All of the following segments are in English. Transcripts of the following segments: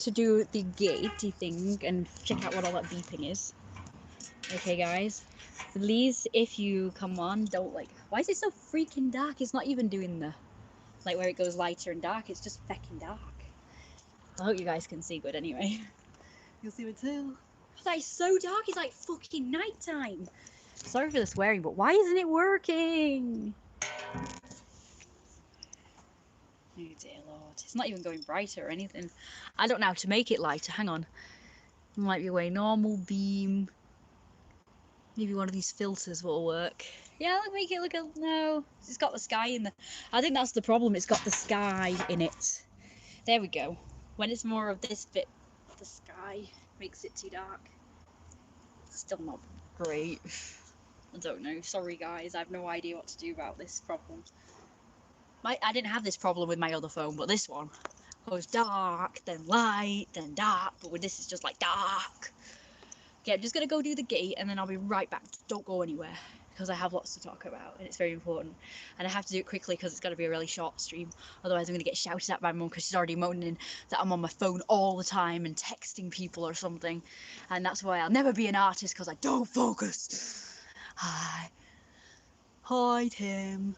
to do the gatey thing and check out what all that beeping is. Okay, guys. Please, if you come on, don't like. Why is it so freaking dark? It's not even doing the like where it goes lighter and dark. It's just fucking dark. I hope you guys can see good anyway. You'll see it too. That is so dark. It's like fucking nighttime. Sorry for the swearing, but why isn't it working? Oh dear Lord. It's not even going brighter or anything. I don't know how to make it lighter. Hang on. Might be a way. Normal beam. Maybe one of these filters will work. Yeah, look, make it look a... No. It's got the sky in the... I think that's the problem. It's got the sky in it. There we go. When it's more of this bit, the sky makes it too dark. Still not great. I don't know. Sorry, guys. I have no idea what to do about this problem. I didn't have this problem with my other phone, but this one goes dark, then light, then dark. But with this, it's just like dark. Okay, I'm just going to go do the gate, and then I'll be right back. Don't go anywhere, because I have lots to talk about, and it's very important. And I have to do it quickly, because it's got to be a really short stream. Otherwise, I'm going to get shouted at by Mum, because she's already moaning that I'm on my phone all the time and texting people or something. And that's why I'll never be an artist, because I don't focus. Hi. Hi, Tim.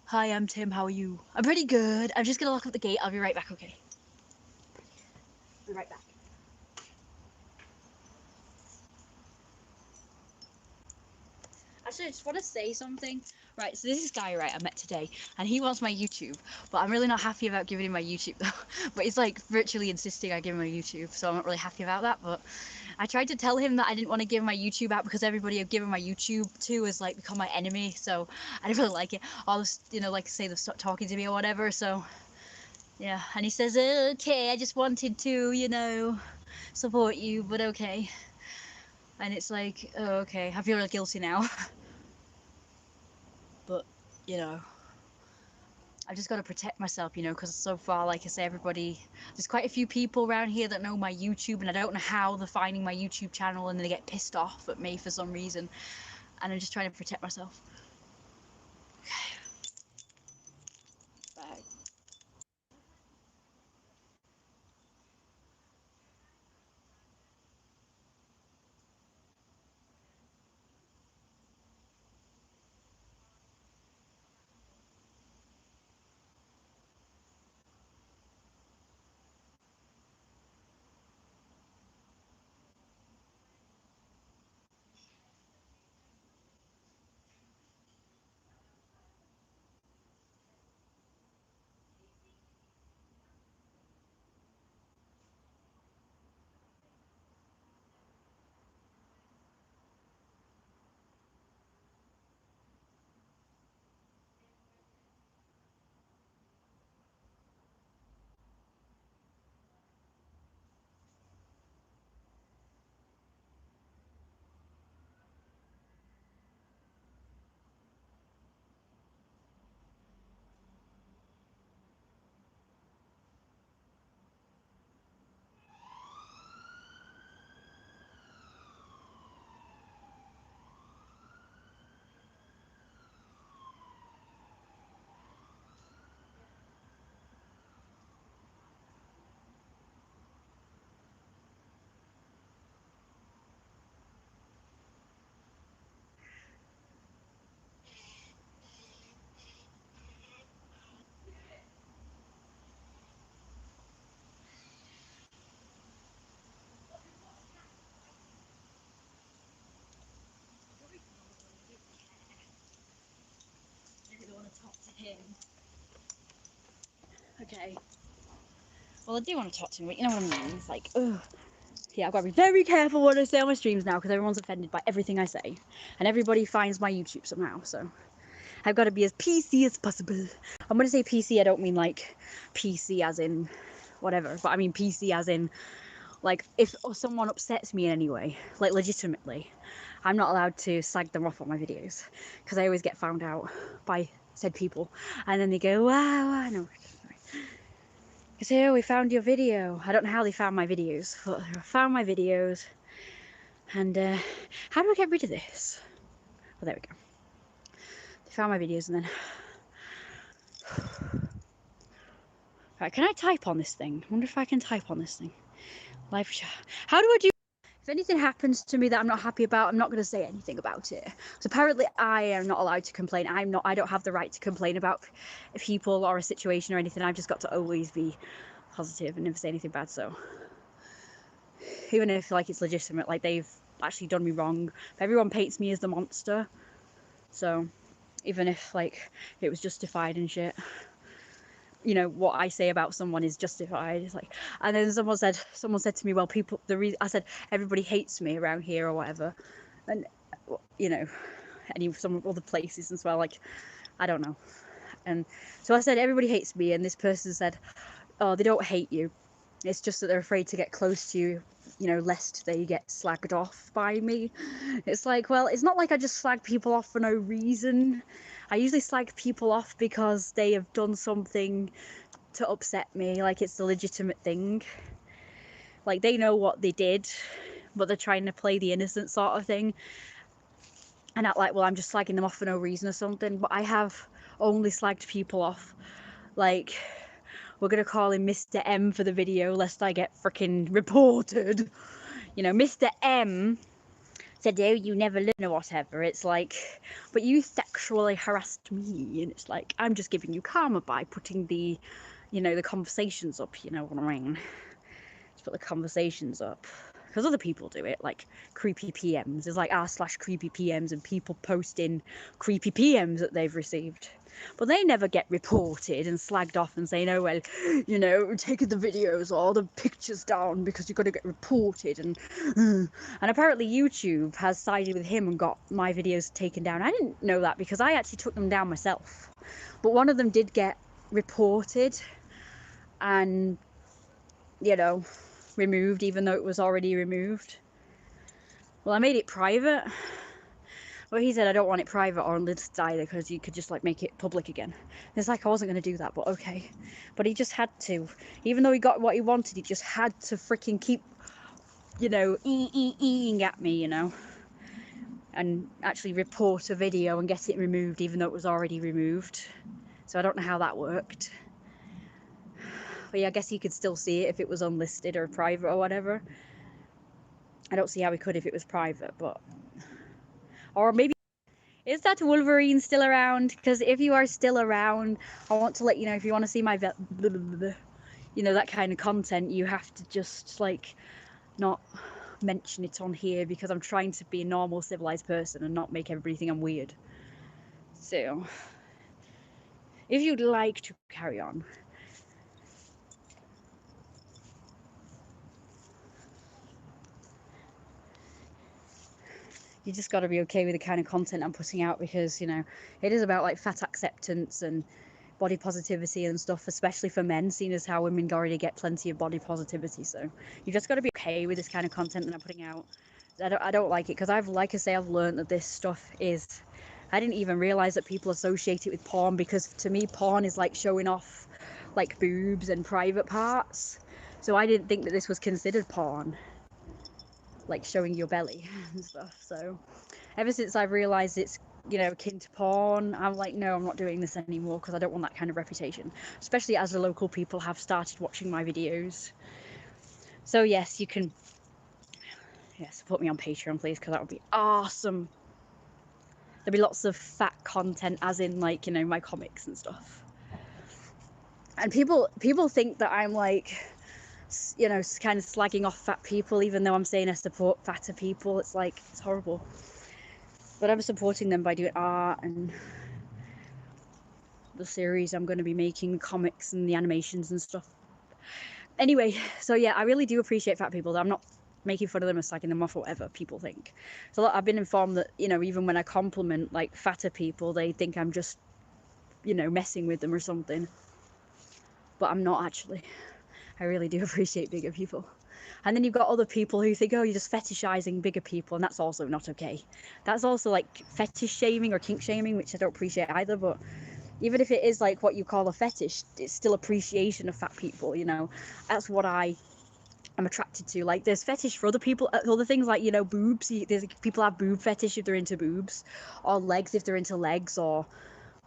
Hi, I'm Tim. How are you? I'm pretty good. I'm just going to lock up the gate. I'll be right back, okay? Be right back. Actually, I just want to say something. Right, so this is guy, right, I met today, and he wants my YouTube, but I'm really not happy about giving him my YouTube, though. But he's, like, virtually insisting I give him my YouTube, so I'm not really happy about that, but I tried to tell him that I didn't want to give him my YouTube out because everybody I've given my YouTube to has, like, become my enemy, so I didn't really like it. All this, you know, like, say they've stopped talking to me or whatever, so, yeah. And he says, okay, I just wanted to, you know, support you, but okay. And it's like, oh, okay, I feel really guilty now. But, you know, I've just got to protect myself, you know, because so far, like I say, there's quite a few people around here that know my YouTube, and I don't know how they're finding my YouTube channel, and they get pissed off at me for some reason, and I'm just trying to protect myself. Bye. I really want to talk to him. Okay. Well, I do want to talk to him, but you know what I mean? It's like, ugh. Yeah, I've got to be very careful what I say on my streams now, because everyone's offended by everything I say. And everybody finds my YouTube somehow, so I've got to be as PC as possible. I'm going to say PC, I don't mean like PC as in whatever, but I mean PC as in, like, if someone upsets me in any way, like legitimately, I'm not allowed to slag them off on my videos, because I always get found out by said people, and then they go, wow, I know. They say, oh, we found your video. I don't know how they found my videos, but they found my videos, and how do I get rid of this? Oh, there we go. They found my videos, and then Right, can I type on this thing? I wonder if I can type on this thing. Live chat. How do I do? If anything happens to me that I'm not happy about, I'm not going to say anything about it. So apparently I am not allowed to complain. I don't have the right to complain about people or a situation or anything. I've just got to always be positive and never say anything bad. So even if like it's legitimate, like they've actually done me wrong, everyone paints me as the monster. So even if like it was justified and shit, you know, what I say about someone is justified. It's like, and then someone said to me, well, people, I said, everybody hates me around here or whatever. And, you know, some other places as well, like, I don't know. And so I said, everybody hates me. And this person said, oh, they don't hate you. It's just that they're afraid to get close to you, you know, lest they get slagged off by me. It's like, well, it's not like I just slag people off for no reason. I usually slag people off because they have done something to upset me, like it's the legitimate thing. Like they know what they did, but they're trying to play the innocent sort of thing. And act like, well, I'm just slagging them off for no reason or something. But I have only slagged people off. Like, we're going to call him Mr. M for the video, lest I get freaking reported. You know, Mr. M said, oh, you never learn or whatever. It's like, but you sexually harassed me. And it's like, I'm just giving you karma by putting the, you know, the conversations up, you know what I mean? Just put the conversations up. Because other people do it, like creepy PMs. There's like r/creepy PMs and people posting creepy PMs that they've received. But they never get reported and slagged off and saying, oh, well, you know, taking the videos or the pictures down because you're going to get reported. And apparently YouTube has sided with him and got my videos taken down. I didn't know that because I actually took them down myself. But one of them did get reported and, you know, removed, even though it was already removed. Well, I made it private. Well, he said I don't want it private or unlisted either because you could just like make it public again. It's like I wasn't going to do that, but okay. But he just had to. Even though he got what he wanted, he just had to freaking keep, you know, eating at me, you know. And actually report a video and get it removed even though it was already removed. So I don't know how that worked. But yeah, I guess he could still see it if it was unlisted or private or whatever. I don't see how he could if it was private, but... Or maybe... Is that Wolverine still around? Because if you are still around, I want to let you know, if you want to see my... You know, that kind of content, you have to just, like, not mention it on here because I'm trying to be a normal, civilized person and not make everybody think I'm weird. So... If you'd like to carry on... You just got to be okay with the kind of content I'm putting out because, you know, it is about like fat acceptance and body positivity and stuff, especially for men, seeing as how women already get plenty of body positivity. So you just got to be okay with this kind of content that I'm putting out. I don't like it because I've learned that this stuff is... I didn't even realize that people associate it with porn because to me porn is like showing off like boobs and private parts. So I didn't think that this was considered porn, like showing your belly and stuff. So ever since I've realized it's, you know, akin to porn, I'm like, no, I'm not doing this anymore because I don't want that kind of reputation, especially as the local people have started watching my videos. So yes, you can support me on Patreon, please, because that would be awesome. There'll be lots of fat content, as in like, you know, my comics and stuff. And people think that I'm like, you know, kind of slagging off fat people, even though I'm saying I support fatter people. It's like, it's horrible. But I'm supporting them by doing art and the series I'm going to be making, comics and the animations and stuff. Anyway, so yeah, I really do appreciate fat people. I'm not making fun of them or slagging them off or whatever people think. So I've been informed that, you know, even when I compliment like fatter people, they think I'm just, you know, messing with them or something. But I'm not actually. I really do appreciate bigger people. And then you've got other people who think, oh, you're just fetishizing bigger people, and that's also not okay. That's also like fetish shaming or kink shaming, which I don't appreciate either. But even if it is like what you call a fetish, it's still appreciation of fat people, you know. That's what I'm attracted to. Like there's fetish for other people, other things like, you know, boobs. There's people have boob fetish if they're into boobs, or legs if they're into legs, or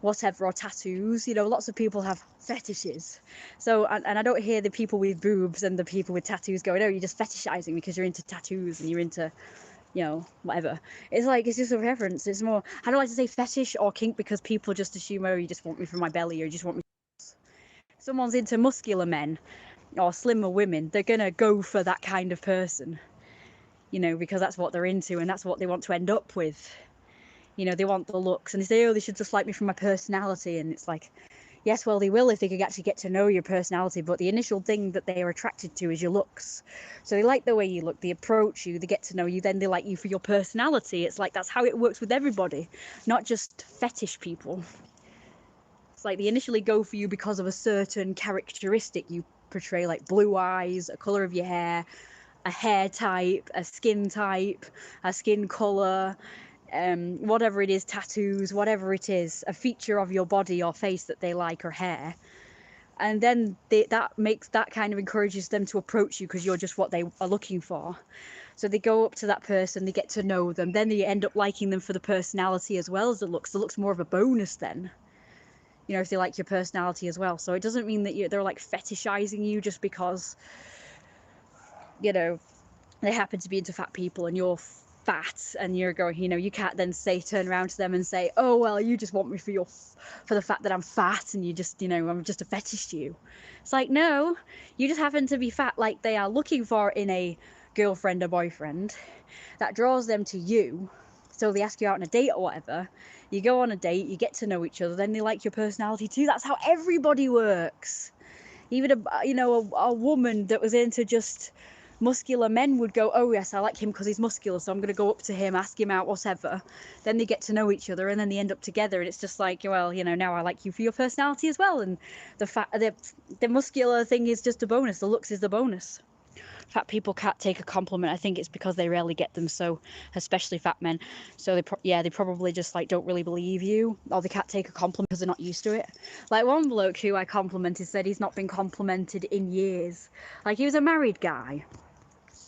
whatever, or tattoos. You know, lots of people have fetishes. So, and I don't hear the people with boobs and the people with tattoos going, oh, you're just fetishizing because you're into tattoos and you're into, you know, whatever. It's like, it's just a reference. It's more, I don't like to say fetish or kink because people just assume, oh, you just want me from my belly, or you just want me. If someone's into muscular men or slimmer women, they're gonna go for that kind of person, you know, because that's what they're into and that's what they want to end up with. You know, they want the looks, and they say, oh, they should just like me for my personality. And it's like, yes, well, they will if they could actually get to know your personality, but the initial thing that they are attracted to is your looks. So they like the way you look, they approach you, they get to know you, then they like you for your personality. It's like, that's how it works with everybody, not just fetish people. It's like they initially go for you because of a certain characteristic you portray, like blue eyes, a colour of your hair, a hair type, a skin colour, whatever it is, tattoos, whatever it is, a feature of your body or face that they like, or hair. And then that kind of encourages them to approach you because you're just what they are looking for. So they go up to that person, they get to know them, then they end up liking them for the personality as well as the looks. The looks more of a bonus then, you know, if they like your personality as well. So it doesn't mean that they're like fetishizing you just because, you know, they happen to be into fat people and you're fat, and you're going, you know, you can't then turn around to them and say, oh, well, you just want me for the fact that I'm fat, and you just, you know, I'm just a fetish to you. It's like, no, you just happen to be fat like they are looking for in a girlfriend or boyfriend that draws them to you. So they ask you out on a date or whatever, you go on a date, you get to know each other, then they like your personality too. That's how everybody works. Even a woman that was into just muscular men would go, oh yes, I like him because he's muscular, so I'm going to go up to him, ask him out, whatever. Then they get to know each other, and then they end up together, and it's just like, well, you know, now I like you for your personality as well, and the muscular thing is just a bonus. The looks is the bonus. Fat people can't take a compliment. I think it's because they rarely get them, so especially fat men. So they probably just like don't really believe you, or they can't take a compliment because they're not used to it. Like one bloke who I complimented said he's not been complimented in years. Like, he was a married guy.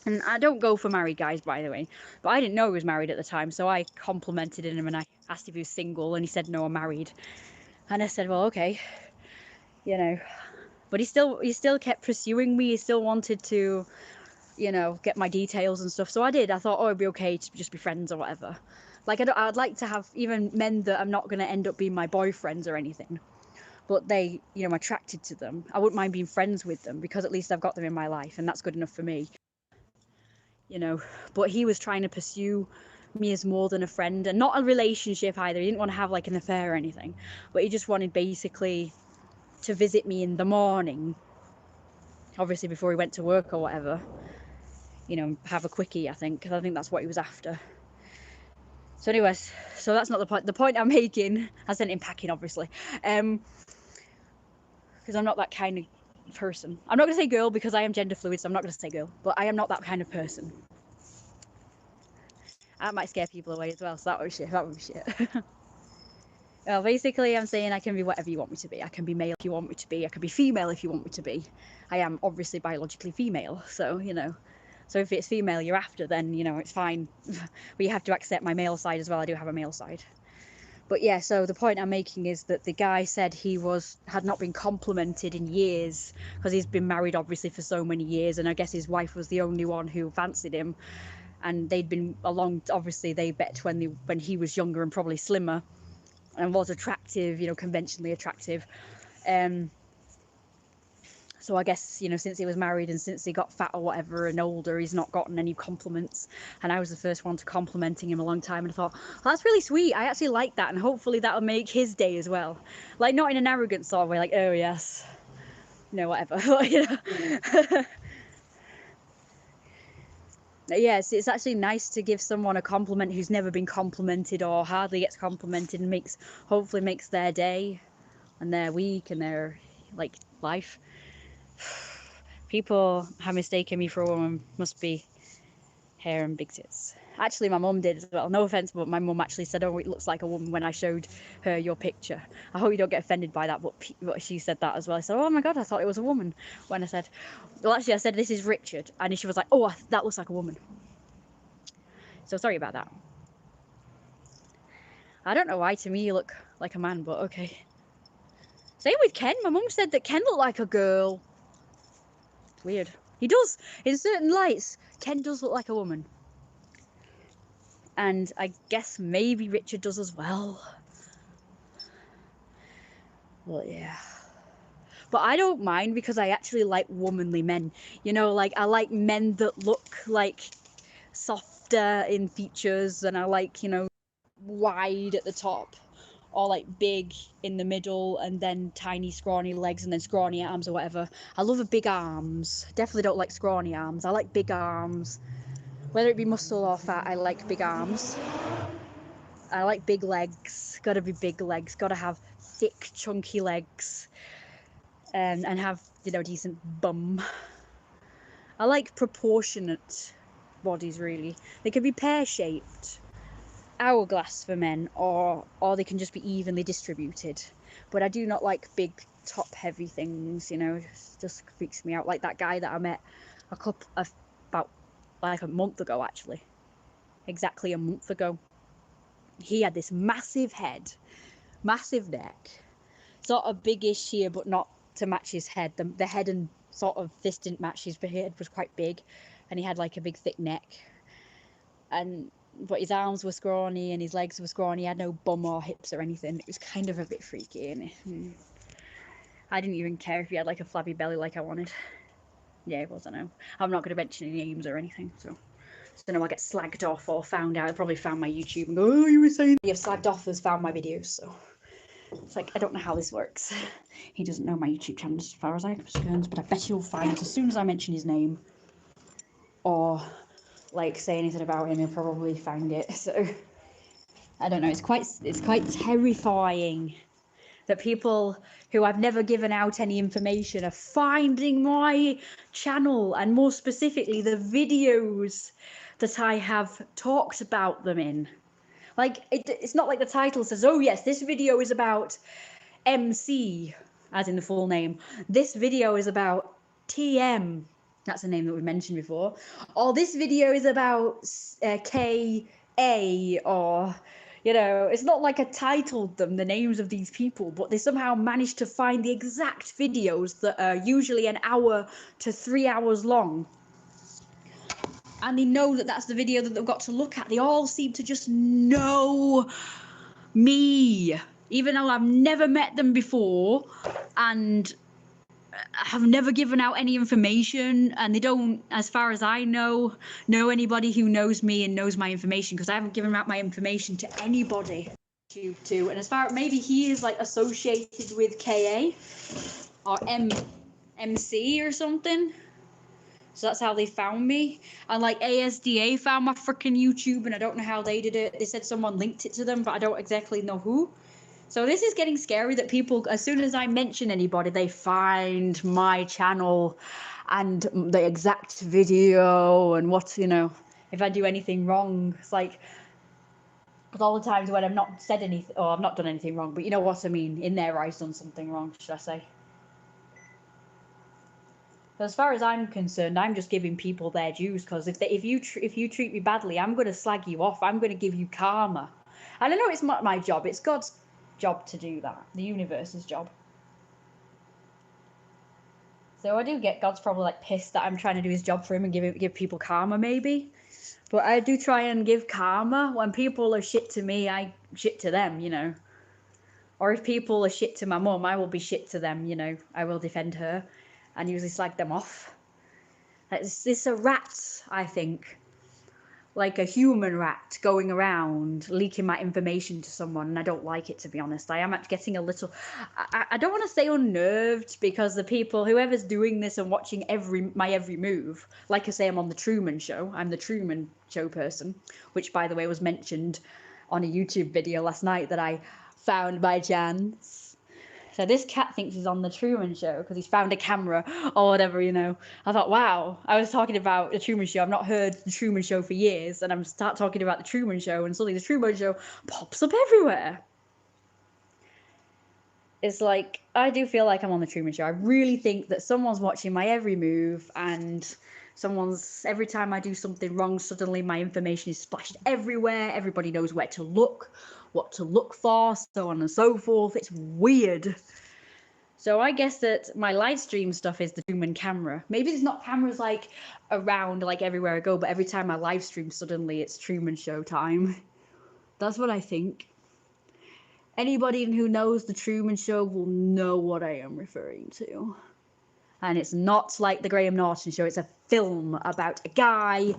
And I don't go for married guys, by the way, but I didn't know he was married at the time, so I complimented him and I asked if he was single, and he said, no, I'm married. And I said, well, okay, you know. But he still kept pursuing me. He still wanted to, you know, get my details and stuff. So I did. I thought, oh, it'd be okay to just be friends or whatever. Like, I'd like to have even men that I'm not going to end up being my boyfriends or anything, but they, you know, I'm attracted to them. I wouldn't mind being friends with them because at least I've got them in my life, and that's good enough for me, you know. But he was trying to pursue me as more than a friend, and not a relationship either. He didn't want to have like an affair or anything, but he just wanted basically to visit me in the morning, obviously before he went to work or whatever, you know, have a quickie, I think, because I think that's what he was after. So anyways, so that's not the point. The point I'm making, I sent him packing, obviously, because I'm not that kind of person. I'm not going to say girl because I am gender fluid, so I'm not going to say girl, but I am not that kind of person. That might scare people away as well, so that would be shit. Well, basically, I'm saying I can be whatever you want me to be. I can be male if you want me to be. I can be female if you want me to be. I am obviously biologically female, so, you know. So if it's female you're after, then, you know, it's fine. But you have to accept my male side as well. I do have a male side. But yeah, so the point I'm making is that the guy said he had not been complimented in years because he's been married obviously for so many years, and I guess his wife was the only one who fancied him, and they'd been along. Obviously, they met when he was younger and probably slimmer, and was attractive, you know, conventionally attractive. So I guess, you know, since he was married and since he got fat or whatever and older, he's not gotten any compliments. And I was the first one to complimenting him a long time, and I thought, well, that's really sweet. I actually like that, and hopefully that'll make his day as well. Like, not in an arrogant sort of way, like, oh yes, you know, whatever. You know? Yes, it's actually nice to give someone a compliment who's never been complimented or hardly gets complimented, and hopefully makes their day and their week and their like life. People have mistaken me for a woman. Must be hair and big tits. Actually, my mum did as well. No offense, but my mum actually said, oh, it looks like a woman when I showed her your picture. I hope you don't get offended by that, but she said that as well. I said, oh my god, I thought it was a woman. When I said, well, actually I said, this is Richard, and she was like, oh, that looks like a woman. So sorry about that. I don't know why, to me you look like a man, but okay. Same with Ken. My mum said that Ken looked like a girl. Weird. He does. In certain lights, Ken does look like a woman. And I guess maybe Richard does as well. Well, yeah. But I don't mind because I actually like womanly men. You know, like I like men that look like softer in features, and I like, you know, wide at the top, or like big in the middle, and then tiny scrawny legs, and then scrawny arms or whatever. I love big arms. Definitely don't like scrawny arms. I like big arms. Whether it be muscle or fat, I like big arms. I like big legs. Gotta be big legs. Gotta have thick, chunky legs. And have, you know, decent bum. I like proportionate bodies, really. They can be pear-shaped, hourglass for men, or they can just be evenly distributed. But I do not like big, top-heavy things, you know. It just freaks me out. Like that guy that I met about like a month ago, actually. Exactly a month ago. He had this massive head, massive neck, sort of biggish here, but not to match his head. The head and sort of this didn't match. His head was quite big, and he had like a big thick neck, but his arms were scrawny and his legs were scrawny. He had no bum or hips or anything. It was kind of a bit freaky, and I didn't even care if he had like a flabby belly like I wanted. Yeah, it was. I know. I'm not going to mention any names or anything, so I get slagged off or found out. I probably found my YouTube and go, oh, you were saying you've slagged off has found my videos, so it's like, I don't know how this works. He doesn't know my YouTube channel as far as I'm concerned, but I bet he'll find it as soon as I mention his name or like say anything about him. He'll probably find it. So I don't know. It's quite terrifying that people who I've never given out any information are finding my channel, and more specifically the videos that I have talked about them in. Like, it's not like the title says, oh yes, this video is about MC, as in the full name. This video is about TM, that's a name that we've mentioned before. Or this video is about KA, or, you know, it's not like I titled them the names of these people, but they somehow managed to find the exact videos that are usually an hour to 3 hours long. And they know that that's the video that they've got to look at. They all seem to just know me, even though I've never met them before and have never given out any information, and they don't, as far as I know anybody who knows me and knows my information, because I haven't given out my information to anybody. And as far, maybe he is like associated with KA or MC or something. So that's how they found me. And like ASDA found my freaking YouTube, and I don't know how they did it. They said someone linked it to them, but I don't exactly know who. So this is getting scary that people, as soon as I mention anybody, they find my channel and the exact video and what, you know, if I do anything wrong. It's like, because all the times when I've not said anything, or I've not done anything wrong, but you know what I mean, in their eyes done something wrong, should I say. As far as I'm concerned, I'm just giving people their dues, because if you treat me badly, I'm going to slag you off. I'm going to give you karma. And I know it's not my job. It's God's job to do that. The universe's job. So I do get God's probably like pissed that I'm trying to do his job for him and give people karma, maybe. But I do try and give karma. When people are shit to me, I shit to them, you know. Or if people are shit to my mum, I will be shit to them, you know. I will defend her and usually slag them off. It's a rat, I think. Like a human rat going around leaking my information to someone, and I don't like it, to be honest. I am getting a little, I don't want to say unnerved, because the people, whoever's doing this and watching my every move, like I say, I'm on the Truman Show. I'm the Truman Show person, which, by the way, was mentioned on a YouTube video last night that I found by chance. So this cat thinks he's on the Truman Show because he's found a camera or whatever, you know. I thought, wow, I was talking about the Truman Show. I've not heard the Truman Show for years, and I'm start talking about the Truman Show, and suddenly the Truman Show pops up everywhere. it's like, I do feel like I'm on the Truman Show. I really think that someone's watching my every move, and every time I do something wrong, suddenly my information is splashed everywhere. Everybody knows where to look, what to look for, so on and so forth. It's weird. So I guess that my live stream stuff is the Truman camera. Maybe there's not cameras like around like everywhere I go, but every time I live stream, suddenly it's Truman Show time. That's what I think. Anybody who knows the Truman Show will know what I am referring to. And it's not like the Graham Norton Show. It's a film about a guy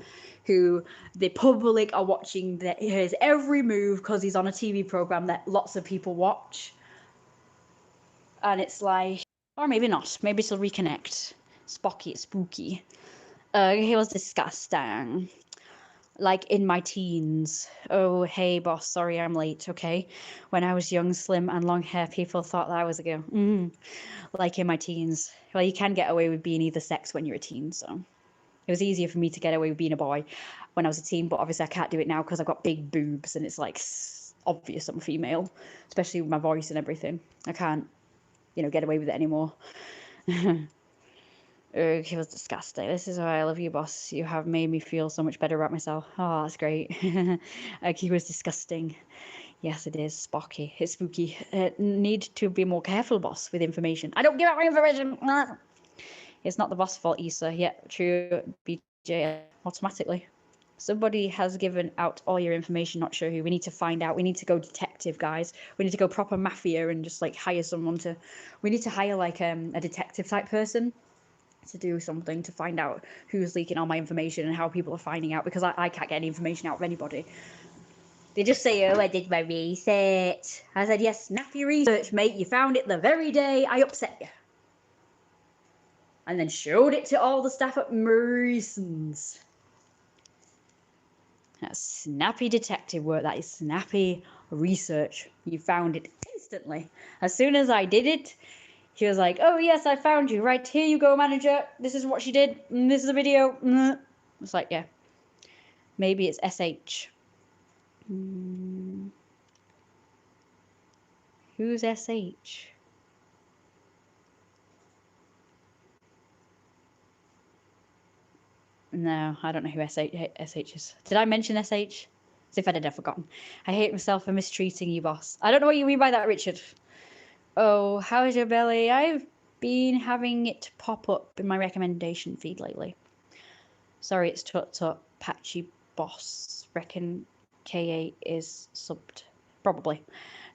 who the public are watching his every move because he's on a TV program that lots of people watch. And it's like, or maybe not. Maybe she'll reconnect. Spocky, spooky. He was disgusting. Like in my teens. Oh, hey, boss, sorry I'm late, okay? When I was young, slim, and long hair, people thought that I was a girl. Like in my teens. Well, you can get away with being either sex when you're a teen, so. It was easier for me to get away with being a boy when I was a teen, but obviously I can't do it now because I've got big boobs and it's like obvious I'm female, especially with my voice and everything. I can't, get away with it anymore. He was disgusting. This is why I love you, boss. You have made me feel so much better about myself. Oh, that's great. He was disgusting. Yes, it is. Spocky. It's spooky. Need to be more careful, boss, with information. I don't give out my information. It's not the boss' fault, Issa. Yeah, true. BJ automatically. Somebody has given out all your information, not sure who. We need to find out. We need to go detective, guys. We need to go proper mafia and just like hire someone to. We need to hire like a detective type person to do something to find out who's leaking all my information and how people are finding out, because I can't get any information out of anybody. They just say, oh, I did my research. I said, yes, snap your research, mate. You found it the very day I upset you. And then showed it to all the staff at Morrison's. That's snappy detective work. That is snappy research. You found it instantly. As soon as I did it, he was like, oh, yes, I found you. Right, here you go, manager. This is what she did. This is the video. It's like, yeah. Maybe it's SH. Who's SH? No, I don't know who SH is. Did I mention SH? As if I did, I've forgotten. I hate myself for mistreating you, boss. I don't know what you mean by that, Richard. Oh, how's your belly? I've been having it pop up in my recommendation feed lately. Sorry, it's Tut Patchy Boss. Reckon K8 is subbed. Probably.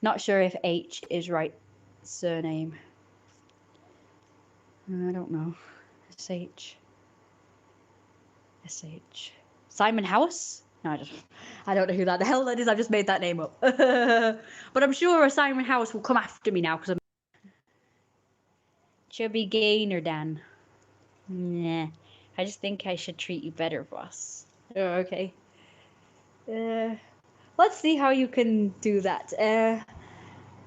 Not sure if H is right surname. I don't know. SH. Simon House? No, I don't know who that the hell that is. I've just made that name up. But I'm sure a Simon House will come after me now because I'm Chubby Gainer Dan. Nah. I just think I should treat you better, boss. Oh, okay. Let's see how you can do that.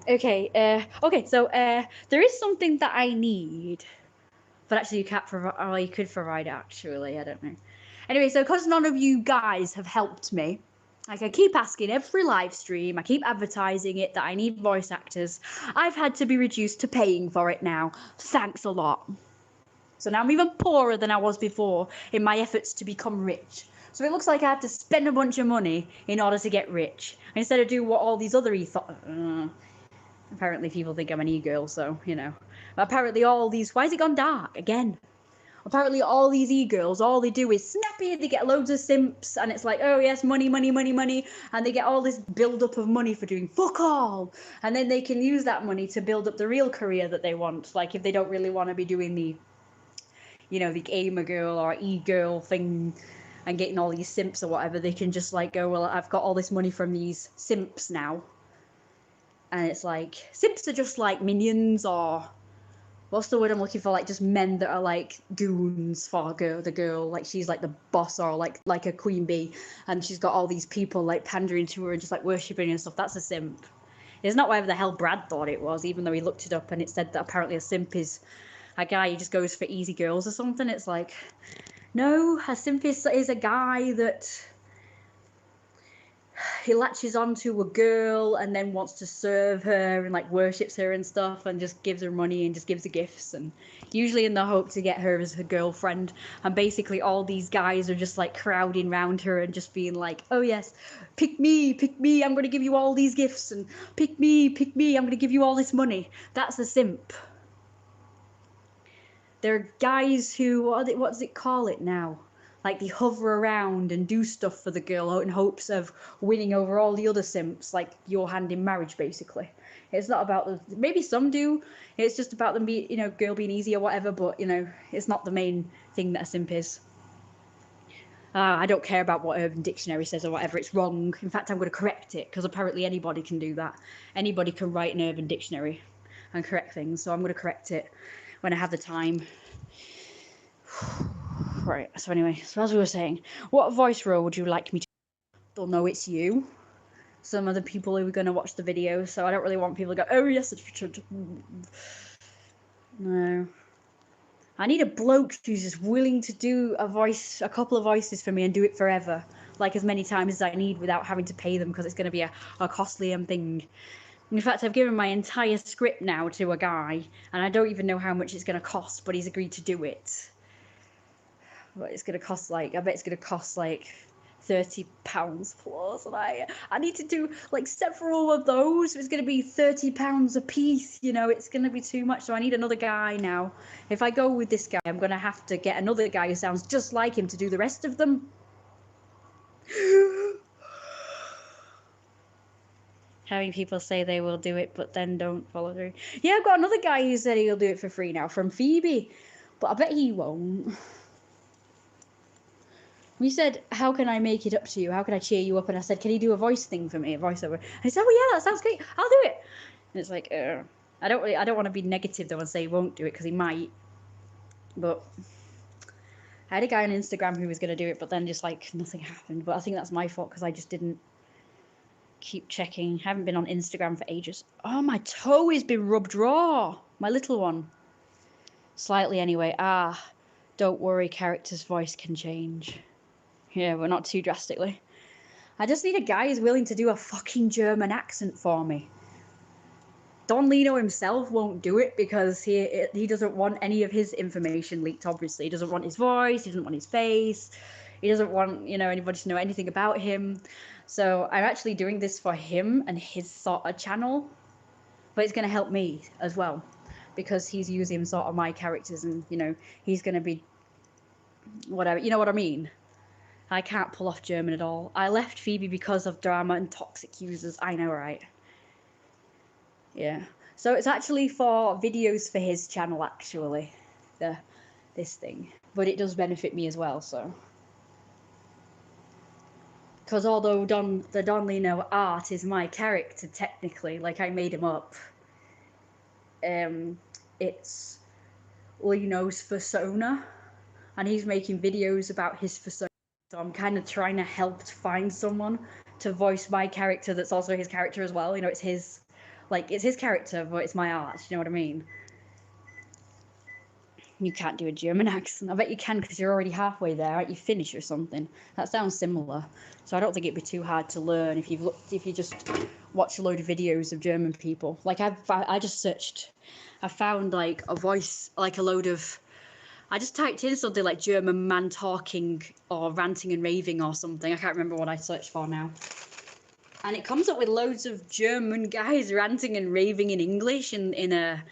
Okay. Okay, so there is something that I need. But actually you can't provide, or you could provide it actually, I don't know. Anyway, so because none of you guys have helped me, like I keep asking every live stream, I keep advertising it that I need voice actors, I've had to be reduced to paying for it now. Thanks a lot. So now I'm even poorer than I was before in my efforts to become rich. So it looks like I have to spend a bunch of money in order to get rich. Instead of do what all these other apparently people think I'm an e-girl, so, But apparently all these... Why has it gone dark again? Apparently all these e-girls, all they do is snappy, they get loads of simps, and it's like, oh yes, money, money, money, money, and they get all this build-up of money for doing fuck all, and then they can use that money to build up the real career that they want, like if they don't really want to be doing the, the gamer girl or e-girl thing, and getting all these simps or whatever, they can just like go, well, I've got all this money from these simps now. And it's like, simps are just like minions, or what's the word I'm looking for? Like just men that are like goons for the girl. Like she's like the boss, or like a queen bee, and she's got all these people like pandering to her and just like worshipping and stuff. That's a simp. It's not whatever the hell Brad thought it was, even though he looked it up and it said that apparently a simp is a guy who just goes for easy girls or something. It's like, no, a simp is a guy that he latches onto a girl and then wants to serve her and like worships her and stuff and just gives her money and just gives her gifts, and usually in the hope to get her as her girlfriend. And basically all these guys are just like crowding around her and just being like, oh yes, pick me, I'm going to give you all these gifts, and pick me, I'm going to give you all this money. That's a simp. There are guys who, what does it call it now? Like they hover around and do stuff for the girl in hopes of winning over all the other simps, like your hand in marriage, basically. It's not about the, maybe some do. It's just about them being, girl being easy or whatever. But it's not the main thing that a simp is. I don't care about what Urban Dictionary says or whatever. It's wrong. In fact, I'm going to correct it because apparently anybody can do that. Anybody can write an Urban Dictionary and correct things. So I'm going to correct it when I have the time. Right, so anyway, so as we were saying, what voice role would you like me to? They'll know it's you. Some of the people who are going to watch the video, so I don't really want people to go, oh yes, it's Richard. No. I need a bloke who's just willing to do a couple of voices for me and do it forever. Like as many times as I need without having to pay them, because it's going to be a costly thing. In fact, I've given my entire script now to a guy, and I don't even know how much it's going to cost, but he's agreed to do it. But it's going to cost I bet it's going to cost like £30 plus, and I need to do like several of those. It's going to be £30 a piece, it's going to be too much. So I need another guy now. If I go with this guy, I'm going to have to get another guy who sounds just like him to do the rest of them. Having people say they will do it, but then don't follow through. Yeah, I've got another guy who said he'll do it for free now from Phoebe, but I bet he won't. We said, how can I make it up to you? How can I cheer you up? And I said, can you do a voice thing for me, a voiceover? And he said, oh yeah, that sounds great. I'll do it. And it's like, I don't want to be negative though and say he won't do it, because he might. But I had a guy on Instagram who was going to do it, but then just like nothing happened. But I think that's my fault, because I just didn't keep checking. Haven't been on Instagram for ages. Oh, my toe has been rubbed raw. My little one. Slightly anyway. Don't worry, character's voice can change. Yeah, but not too drastically. I just need a guy who's willing to do a fucking German accent for me. Don Lino himself won't do it because he doesn't want any of his information leaked, obviously. He doesn't want his voice, he doesn't want his face, he doesn't want, anybody to know anything about him. So I'm actually doing this for him and his sort of channel. But it's going to help me as well, because he's using sort of my characters, and, he's going to be whatever, you know what I mean? I can't pull off German at all. I left Phoebe because of drama and toxic users. I know, right? Yeah. So it's actually for videos for his channel, actually. This thing. But it does benefit me as well, so. Because although the Don Lino art is my character, technically, like I made him up, it's Lino's persona. And he's making videos about his persona. So I'm kind of trying to help to find someone to voice my character that's also his character as well. It's his, it's his character, but it's my art. You know what I mean? You can't do a German accent. I bet you can, because you're already halfway there. Aren't you Finnish or something? That sounds similar. So I don't think it'd be too hard to learn if you just watch a load of videos of German people. Like I just searched. I found like a voice, like a load of. I just typed in something like German man talking or ranting and raving or something. I can't remember what I searched for now. And it comes up with loads of German guys ranting and raving in English in a,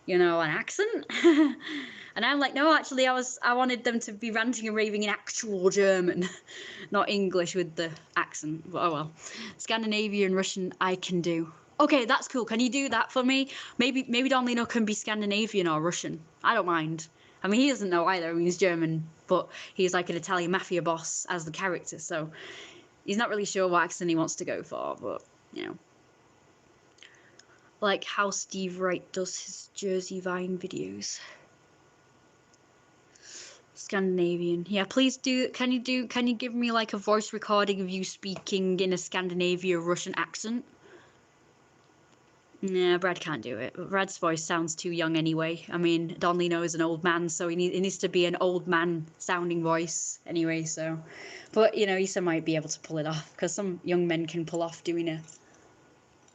an accent. And I'm like, no, actually, I wanted them to be ranting and raving in actual German, not English with the accent. But oh well. Scandinavian, Russian, I can do. Okay, that's cool. Can you do that for me? Maybe Don Lino can be Scandinavian or Russian. I don't mind. I mean, he doesn't know either. I mean, he's German, but he's like an Italian mafia boss as the character, so he's not really sure what accent he wants to go for, but, like how Steve Wright does his Jersey Vine videos. Scandinavian. Yeah, please do. Can you give me like a voice recording of you speaking in a Scandinavian Russian accent? Yeah, Brad can't do it. Brad's voice sounds too young anyway. I mean, Don Lino is an old man, so he needs to be an old man sounding voice anyway. So, but you know, Issa might be able to pull it off because some young men can pull off doing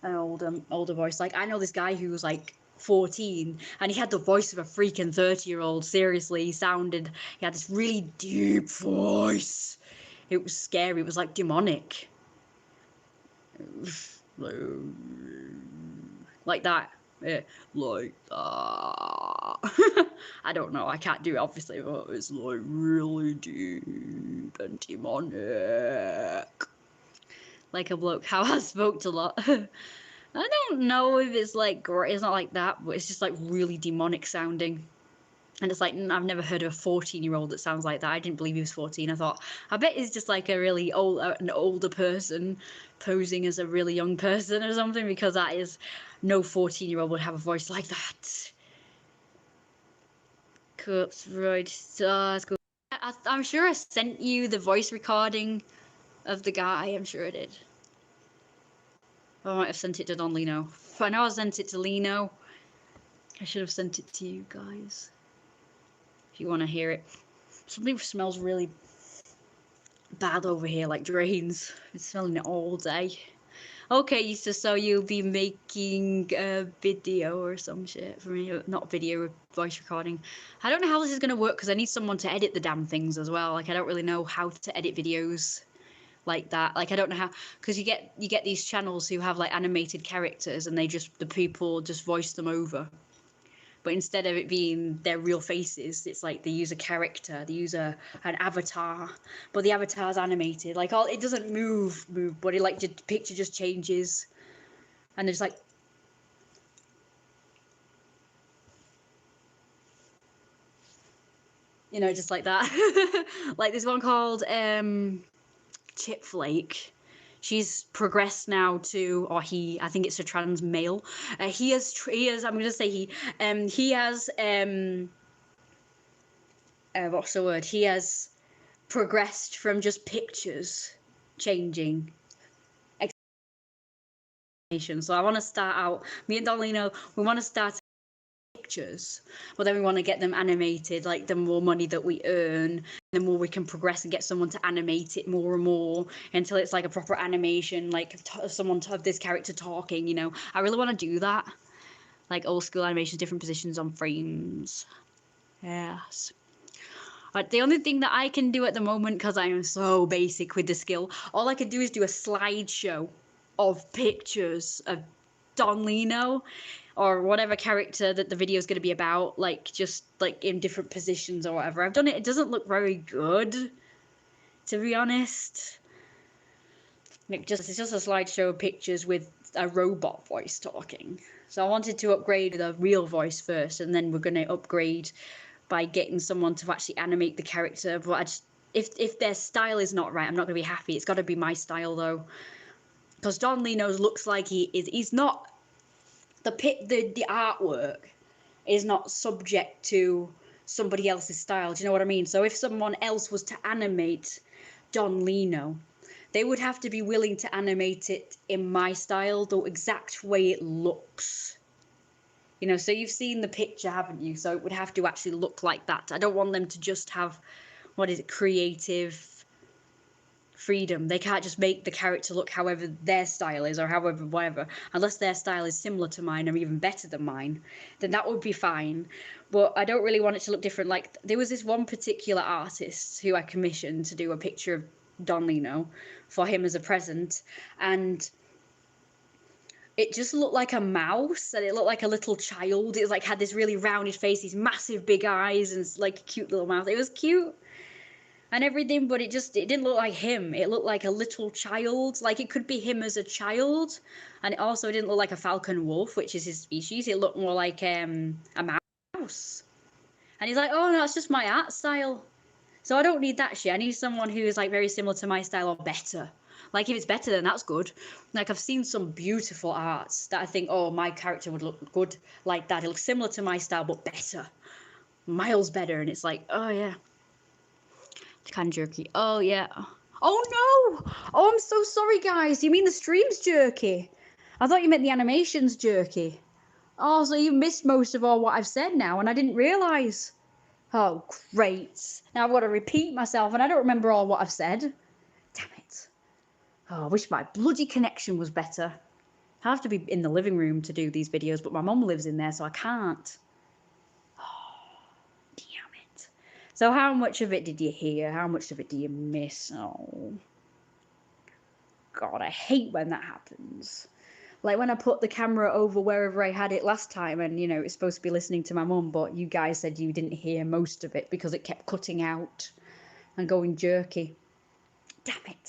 an older voice. Like I know this guy who was like 14 and he had the voice of a freaking 30-year-old. Seriously, he had this really deep voice. It was scary. It was like demonic. Like that. Yeah, like that. I don't know. I can't do it, obviously, but it's like really deep and demonic. Like a bloke how I smoked a lot. I don't know if it's like great. It's not like that, but it's just like really demonic sounding. And it's like I've never heard of a 14-year-old that sounds like that. I didn't believe he was 14. I thought I bet he's just like a really an older person posing as a really young person or something, because that is no 14-year-old would have a voice like that. Corpse Road Stars. I'm sure I sent you the voice recording of the guy. I'm sure I did. I might have sent it to Don Lino. I know I sent it to Lino. I should have sent it to you guys. If you want to hear it. Something smells really bad over here, like drains. It's smelling it all day. Okay, so you'll be making a video or some shit for me. Not video, voice recording. I don't know how this is going to work because I need someone to edit the damn things as well. Like, I don't really know how to edit videos like that. Like, I don't know how, because you get these channels who have like animated characters and the people just voice them over. But instead of it being their real faces, it's like they use a character, they use an avatar, but the avatar's animated. Like it doesn't move, but it like the picture just changes, and there's like, you know, just like that. Like there's one called Chip Flake. She's progressed now to, or he, I think it's a trans male. He has, I'm going to say he has, what's the word? He has progressed from just pictures changing. So I want to start out, me and Don Lino, we want to start pictures, but then we want to get them animated. Like the more money that we earn, the more we can progress and get someone to animate it more and more until it's like a proper animation, like someone to have this character talking, you know. I really want to do that, like old school animations, different positions on frames. Yes. But the only thing that I can do at the moment, because I am so basic with the skill, all I can do is do a slideshow of pictures of Don Lino or whatever character that the video is going to be about, like just like in different positions or whatever. I've done it. It doesn't look very good, to be honest. It's just a slideshow of pictures with a robot voice talking. So I wanted to upgrade the real voice first, and then we're going to upgrade by getting someone to actually animate the character. But I just, if their style is not right, I'm not going to be happy. It's got to be my style though, because Don Lino's looks like he's not the artwork is not subject to somebody else's style. Do you know what I mean? So if someone else was to animate Don Lino, they would have to be willing to animate it in my style, the exact way it looks. You know, so you've seen the picture, haven't you? So it would have to actually look like that. I don't want them to just have, creative freedom. They can't just make the character look however their style is or however whatever, unless their style is similar to mine or even better than mine, then that would be fine. But I don't really want it to look different. Like there was this one particular artist who I commissioned to do a picture of Don Lino for him as a present, and it just looked like a mouse, and it looked like a little child. It was like had this really rounded face, these massive big eyes, and like a cute little mouth. It was cute and everything, but it didn't look like him. It looked like a little child. Like it could be him as a child, and it also didn't look like a falcon wolf, which is his species. It looked more like a mouse. And he's like, oh no, it's just my art style. So I don't need that shit. I need someone who is like very similar to my style or better. Like if it's better, then that's good. Like I've seen some beautiful arts that I think, oh, my character would look good like that. It looks similar to my style, but better, miles better. And it's like, oh yeah. It's kind of jerky. Oh yeah. Oh no! Oh, I'm so sorry, guys. You mean the stream's jerky? I thought you meant the animations, Jerky. Oh, so you missed most of all what I've said now, and I didn't realise. Oh, great. Now I've got to repeat myself, and I don't remember all what I've said. Damn it. Oh, I wish my bloody connection was better. I have to be in the living room to do these videos, but my mum lives in there, so I can't. Oh, damn it. So how much of it did you hear? How much of it do you miss? Oh, God, I hate when that happens. Like when I put the camera over wherever I had it last time, and you know, it's supposed to be listening to my mum, but you guys said you didn't hear most of it because it kept cutting out and going jerky. Damn it.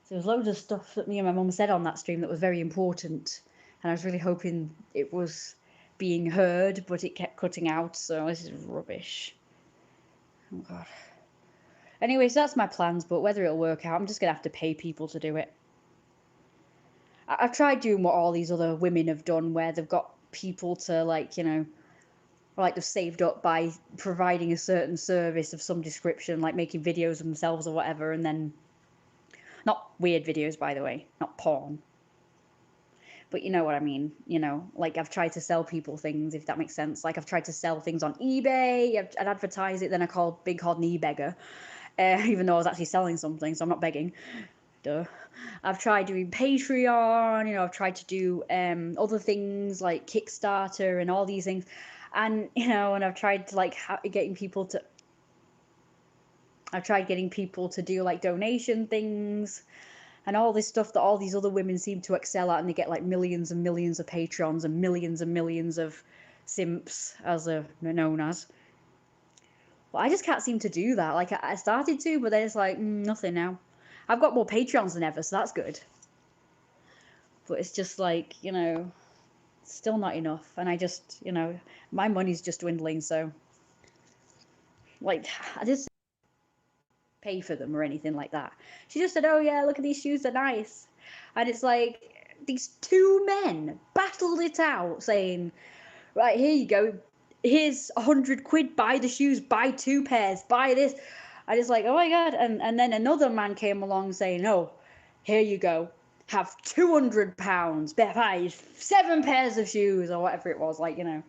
So there was loads of stuff that me and my mum said on that stream that was very important, and I was really hoping it was being heard, but it kept cutting out, so this is rubbish. Oh God. Anyway, so that's my plans, but whether it'll work out, I'm just gonna have to pay people to do it. I've tried doing what all these other women have done, where they've got people to, like, you know, like they've saved up by providing a certain service of some description, like making videos of themselves or whatever, and then, not weird videos, by the way, not porn, but you know what I mean, you know, like I've tried to sell people things, if that makes sense. Like I've tried to sell things on eBay, I'd advertise it, then I called an e-beggar, even though I was actually selling something, so I'm not begging. Duh. I've tried doing Patreon, you know, I've tried to do other things like Kickstarter and all these things, and you know, and I've tried to like getting people to do like donation things and all this stuff that all these other women seem to excel at, and they get like millions and millions of Patreons and millions of simps, as they're known as. But I just can't seem to do that. Like I started to, but then it's like nothing now. I've got more Patreons than ever, so that's good. But it's just like, you know, still not enough. And I just, you know, my money's just dwindling, so like I just pay for them or anything like that. She just said, oh yeah, look at these shoes, they're nice. And it's like these two men battled it out saying, right, here you go, here's 100 quid, buy the shoes, buy 2 pairs, buy this. I just like, oh my God. And then another man came along saying, oh, here you go, have £200, buy 7 pairs of shoes, or whatever it was, like, you know.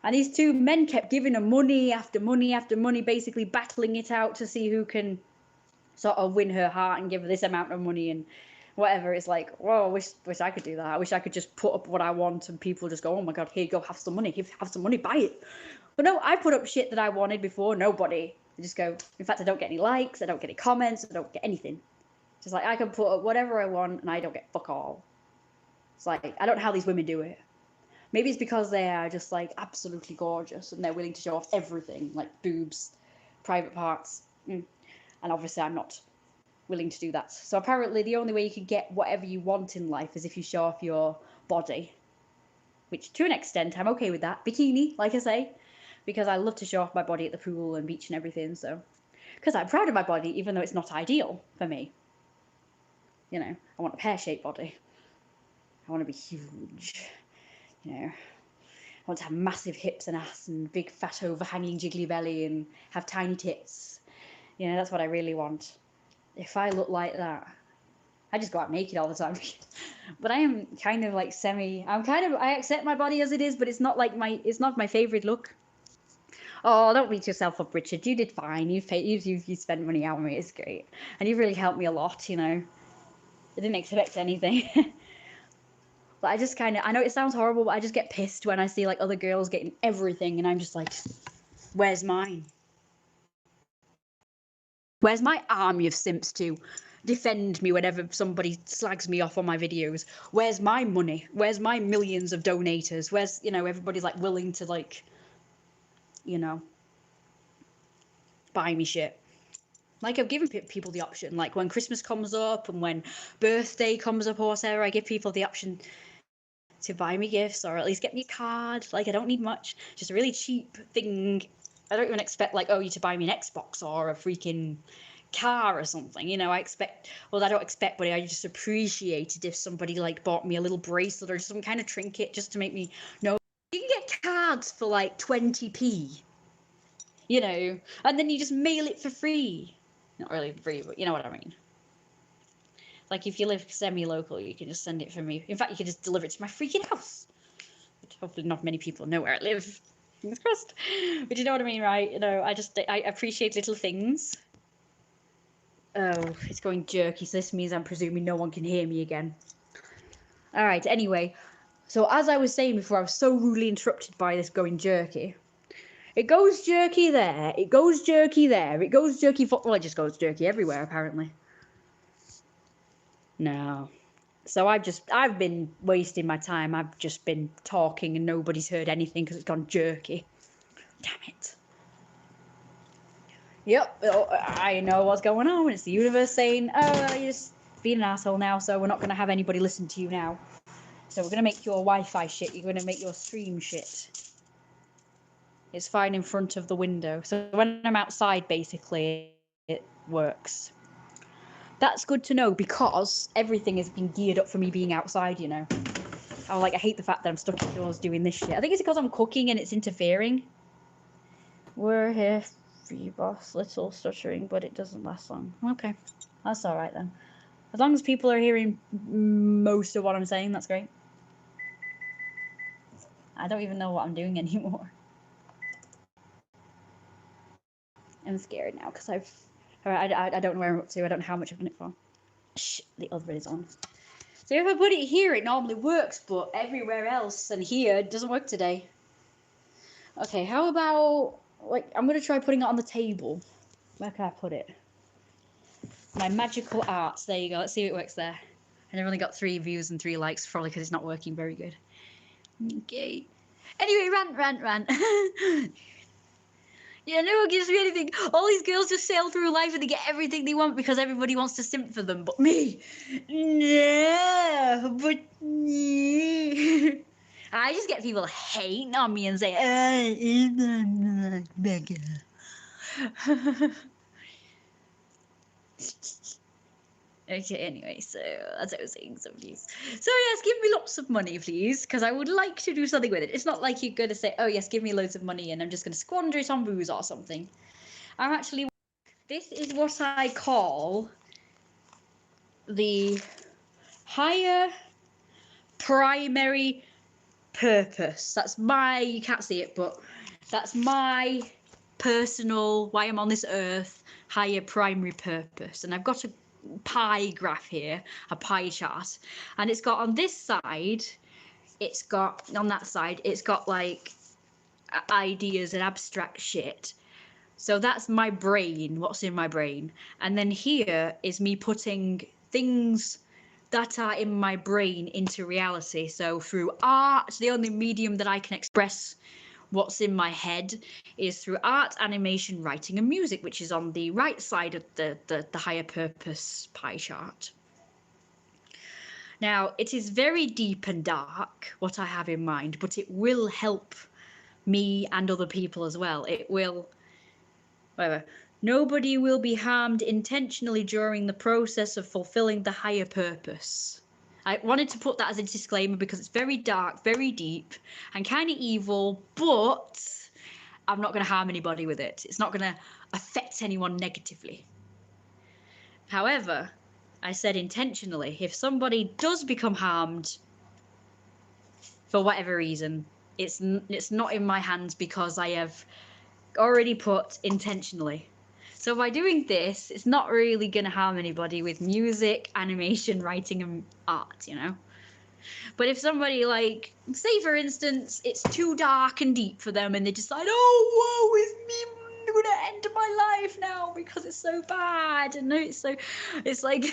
And these two men kept giving her money after money after money, basically battling it out to see who can sort of win her heart and give her this amount of money and whatever. It's like, whoa, I wish I could do that. I wish I could just put up what I want and people just go, oh my God, here you go, have some money, buy it. But no, I put up shit that I wanted before, nobody. They just go, in fact, I don't get any likes, I don't get any comments, I don't get anything. Just like, I can put up whatever I want and I don't get fuck all. It's like, I don't know how these women do it. Maybe it's because they are just like absolutely gorgeous and they're willing to show off everything, like boobs, private parts. And obviously I'm not willing to do that. So apparently the only way you can get whatever you want in life is if you show off your body, which to an extent I'm okay with that. Bikini, like I say, because I love to show off my body at the pool and beach and everything. So because I'm proud of my body, even though it's not ideal for me. You know, I want a pear-shaped body. I want to be huge. You know, I want to have massive hips and ass and big fat overhanging jiggly belly and have tiny tits. You know, that's what I really want. If I look like that, I just go out naked all the time. But I am kind of like I accept my body as it is, but it's not my favorite look. Oh, don't beat yourself up, Richard. You did fine. You spent money on me. It's great. And you've really helped me a lot, you know. I didn't expect anything. But I just I know it sounds horrible, but I just get pissed when I see like other girls getting everything and I'm just like, where's mine? Where's my army of simps to defend me whenever somebody slags me off on my videos? Where's my money? Where's my millions of donators? Where's, you know, everybody's like willing to like, you know, buy me shit. Like I've given people the option, like when Christmas comes up and when birthday comes up or whatever, I give people the option to buy me gifts or at least get me a card. Like I don't need much, just a really cheap thing. I don't even expect like, oh, you to buy me an Xbox or a freaking car or something, you know. I don't expect, but I just appreciate it if somebody like bought me a little bracelet or some kind of trinket just to make me know. You can get cards for like 20p, you know, and then you just mail it for free. Not really free, but you know what I mean. Like, if you live semi-local, you can just send it for me. In fact, you can just deliver it to my freaking house. But hopefully not many people know where I live. Fingers crossed. But you know what I mean, right? You know, I appreciate little things. Oh, it's going jerky, so this means I'm presuming no one can hear me again. All right, anyway. So as I was saying before, I was so rudely interrupted by this going jerky. It goes jerky there, it goes jerky there, it goes jerky for... Well, it just goes jerky everywhere, apparently. No. So I've been wasting my time. I've just been talking and nobody's heard anything because it's gone jerky. Damn it. Yep, I know what's going on. It's the universe saying, oh, you're just being an asshole now, so we're not going to have anybody listen to you now. So we're going to make your Wi-Fi shit. You're going to make your stream shit. It's fine in front of the window. So when I'm outside, basically, it works. That's good to know because everything has been geared up for me being outside, you know. I hate the fact that I'm stuck indoors doing this shit. I think it's because I'm cooking and it's interfering. We're here for you, boss. Little stuttering, but it doesn't last long. Okay, that's all right then. As long as people are hearing most of what I'm saying, that's great. I don't even know what I'm doing anymore. I'm scared now because I don't know where I'm up to. I don't know how much I've done it for. Shh, the other is on. So if I put it here, it normally works, but everywhere else and here it doesn't work today. Okay, how about, like, I'm going to try putting it on the table. Where can I put it? My magical arts. There you go. Let's see if it works there. And I've only got 3 views and 3 likes, probably because it's not working very good. Okay. Anyway, rant. Yeah, no one gives me anything. All these girls just sail through life and they get everything they want because everybody wants to simp for them. But me, no. But me. I just get people hating on me and say, beggar. Okay, anyway, so as I was saying, so please. So yes, give me lots of money, please, because I would like to do something with it. It's not like you're going to say, oh yes, give me loads of money and I'm just going to squander it on booze or something. I'm actually... This is what I call the higher primary purpose. That's my... You can't see it, but that's my personal, why I'm on this earth, higher primary purpose. And I've got a pie graph here, a pie chart, and it's got on this side, it's got on that side, it's got like ideas and abstract shit. So that's my brain, what's in my brain. And then here is me putting things that are in my brain into reality. So through art, the only medium that I can express what's in my head is through art, animation, writing, and music, which is on the right side of the higher purpose pie chart. Now, it is very deep and dark, what I have in mind, but it will help me and other people as well. It will, whatever. Nobody will be harmed intentionally during the process of fulfilling the higher purpose. I wanted to put that as a disclaimer because it's very dark, very deep, and kind of evil, but I'm not going to harm anybody with it. It's not going to affect anyone negatively. However, I said intentionally, if somebody does become harmed for whatever reason, it's not in my hands because I have already put intentionally. So by doing this, it's not really going to harm anybody with music, animation, writing, and art, you know? But if somebody, like, say for instance, it's too dark and deep for them and they decide, oh, whoa, it's me, I'm going to end my life now because it's so bad. And it's like,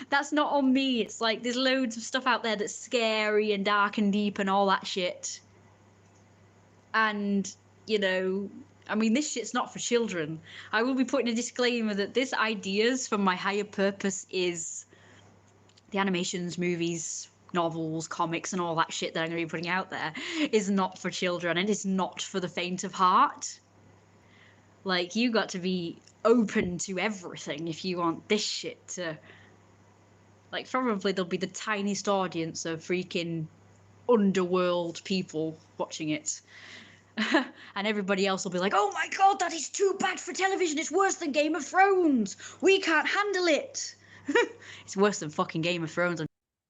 that's not on me. It's like, there's loads of stuff out there that's scary and dark and deep and all that shit. And, you know, I mean, this shit's not for children. I will be putting a disclaimer that this ideas for my higher purpose is the animations, movies, novels, comics, and all that shit that I'm going to be putting out there is not for children, and it's not for the faint of heart. Like, you got to be open to everything if you want this shit to... Like, probably there'll be the tiniest audience of freaking underworld people watching it. And everybody else will be like, oh my god, that is too bad for television, it's worse than Game of Thrones, we can't handle it. It's worse than fucking Game of Thrones.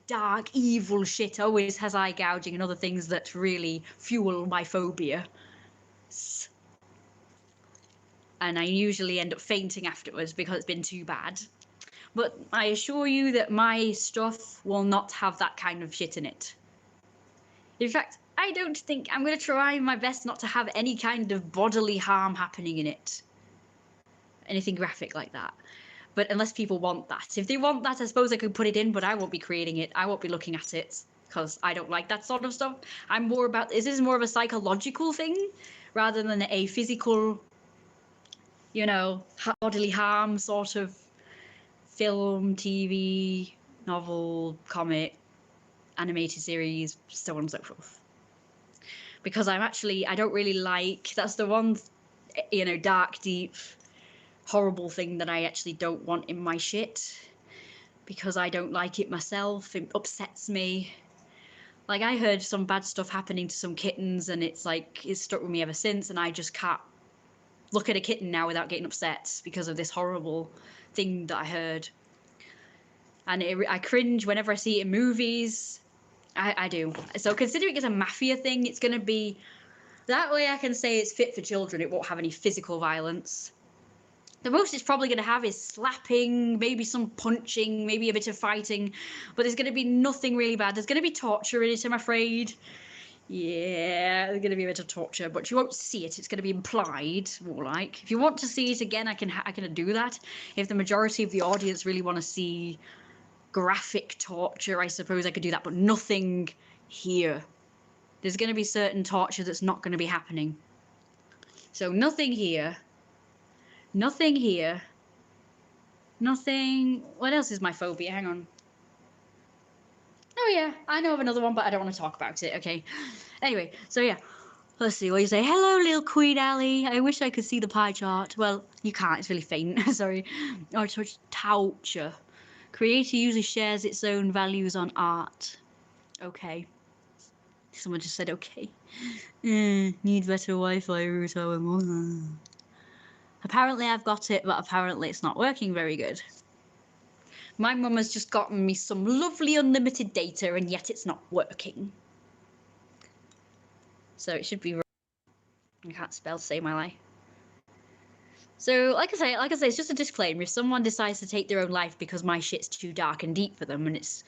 Dark, evil shit always has eye gouging and other things that really fuel my phobia. And I usually end up fainting afterwards because it's been too bad. But I assure you that my stuff will not have that kind of shit in it. In fact, I don't think I'm going to try my best not to have any kind of bodily harm happening in it. Anything graphic like that. But unless people want that. If they want that, I suppose I could put it in, but I won't be creating it. I won't be looking at it because I don't like that sort of stuff. I'm more about, this is more of a psychological thing rather than a physical, you know, bodily harm sort of film, TV, novel, comic, animated series, so on and so forth. Because I don't really like, that's the one, you know, dark, deep, horrible thing that I actually don't want in my shit. Because I don't like it myself, it upsets me. Like, I heard some bad stuff happening to some kittens, and it's like, it's stuck with me ever since, and I just can't look at a kitten now without getting upset because of this horrible thing that I heard. And I cringe whenever I see it in movies. I do. So considering it's a mafia thing, it's going to be... That way I can say it's fit for children. It won't have any physical violence. The most it's probably going to have is slapping, maybe some punching, maybe a bit of fighting. But there's going to be nothing really bad. There's going to be torture in it, I'm afraid. Yeah, there's going to be a bit of torture, but you won't see it. It's going to be implied, more like. If you want to see it again, I can do that. If the majority of the audience really want to see graphic torture, I suppose I could do that, but nothing here. There's going to be certain torture that's not going to be happening. So nothing here. Nothing here. Nothing... What else is my phobia? Hang on. Oh yeah, I know of another one, but I don't want to talk about it, okay? Anyway, so yeah. Let's see what you say. Hello, little Queen Alley. I wish I could see the pie chart. Well, you can't. It's really faint. Sorry. Oh, it's torture. Creator usually shares its own values on art. Okay. Someone just said okay. Need better Wi-Fi router. Apparently I've got it, but apparently it's not working very good. My mum has just gotten me some lovely unlimited data, and yet it's not working. So it should be... I can't spell, say my life. So, like I say, it's just a disclaimer. If someone decides to take their own life because my shit's too dark and deep for them, and it's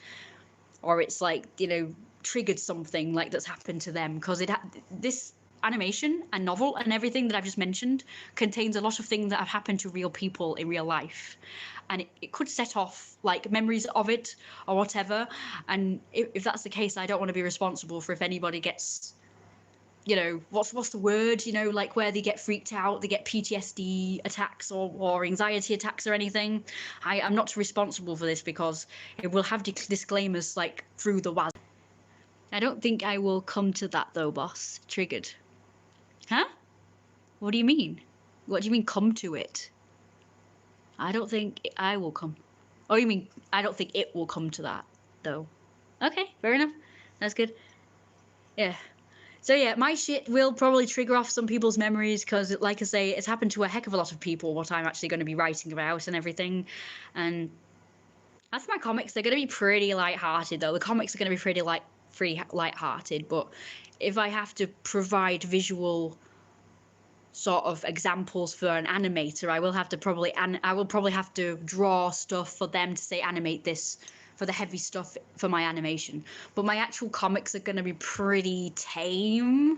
like, you know, triggered something like that's happened to them, because this animation and novel and everything that I've just mentioned contains a lot of things that have happened to real people in real life, and it could set off like memories of it or whatever. And if that's the case, I don't want to be responsible for if anybody gets, you know, what's the word, you know, like where they get freaked out, they get PTSD attacks or anxiety attacks or anything. I'm not responsible for this because it will have disclaimers like through the WAS. I don't think I will come to that though, boss. Triggered. Huh? What do you mean? What do you mean come to it? I don't think I will come. Oh, you mean I don't think it will come to that though. Okay, fair enough. That's good. Yeah. So yeah, my shit will probably trigger off some people's memories because, like I say, it's happened to a heck of a lot of people what I'm actually going to be writing about and everything. And as for my comics, they're going to be pretty light-hearted though. The comics are going to be pretty light-hearted, but if I have to provide visual sort of examples for an animator, I will probably have to draw stuff for them to say animate this for the heavy stuff for my animation. But my actual comics are going to be pretty tame.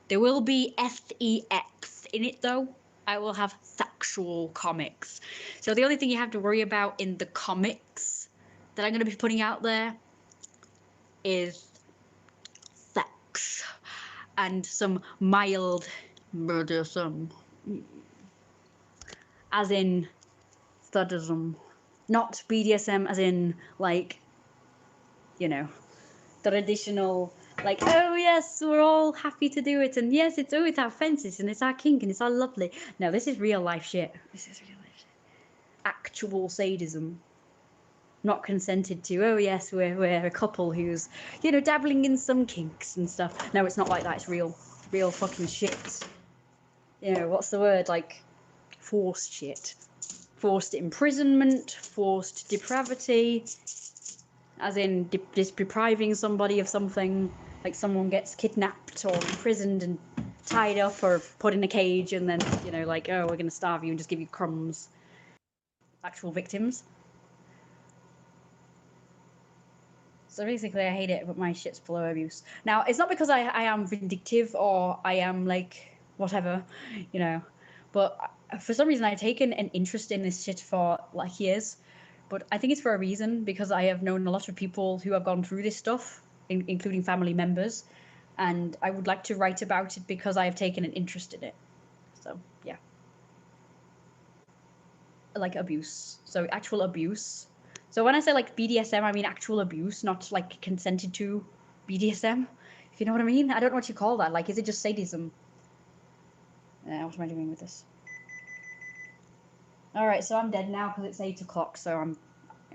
There will be FEX in it though. I will have factual comics. So the only thing you have to worry about in the comics that I'm going to be putting out there is sex and some mild murderism, as in sadism. Not BDSM as in, like, you know, traditional, like, oh yes, we're all happy to do it, and yes, it's our fences, and it's our kink, and it's all lovely. No, this is real life shit. This is real life shit. Actual sadism. Not consented to. Oh yes, we're a couple who's, you know, dabbling in some kinks and stuff. No, it's not like that. It's real fucking shit. You know, what's the word? Like, forced shit. forced imprisonment, forced depravity, as in just depriving somebody of something, like someone gets kidnapped or imprisoned and tied up or put in a cage, and then, you know, like, oh, we're going to starve you and just give you crumbs. Actual victims. So basically, I hate it, but my shit's below abuse. Now, it's not because I am vindictive or I am, like, whatever, you know, but for some reason, I've taken an interest in this shit for, like, years. But I think it's for a reason, because I have known a lot of people who have gone through this stuff, including family members, and I would like to write about it because I have taken an interest in it. So, yeah. Like, abuse. So, actual abuse. So when I say, like, BDSM, I mean actual abuse, not, like, consented to BDSM, if you know what I mean. I don't know what you call that. Like, is it just sadism? What am I doing with this? All right, so I'm dead now because it's 8 o'clock, so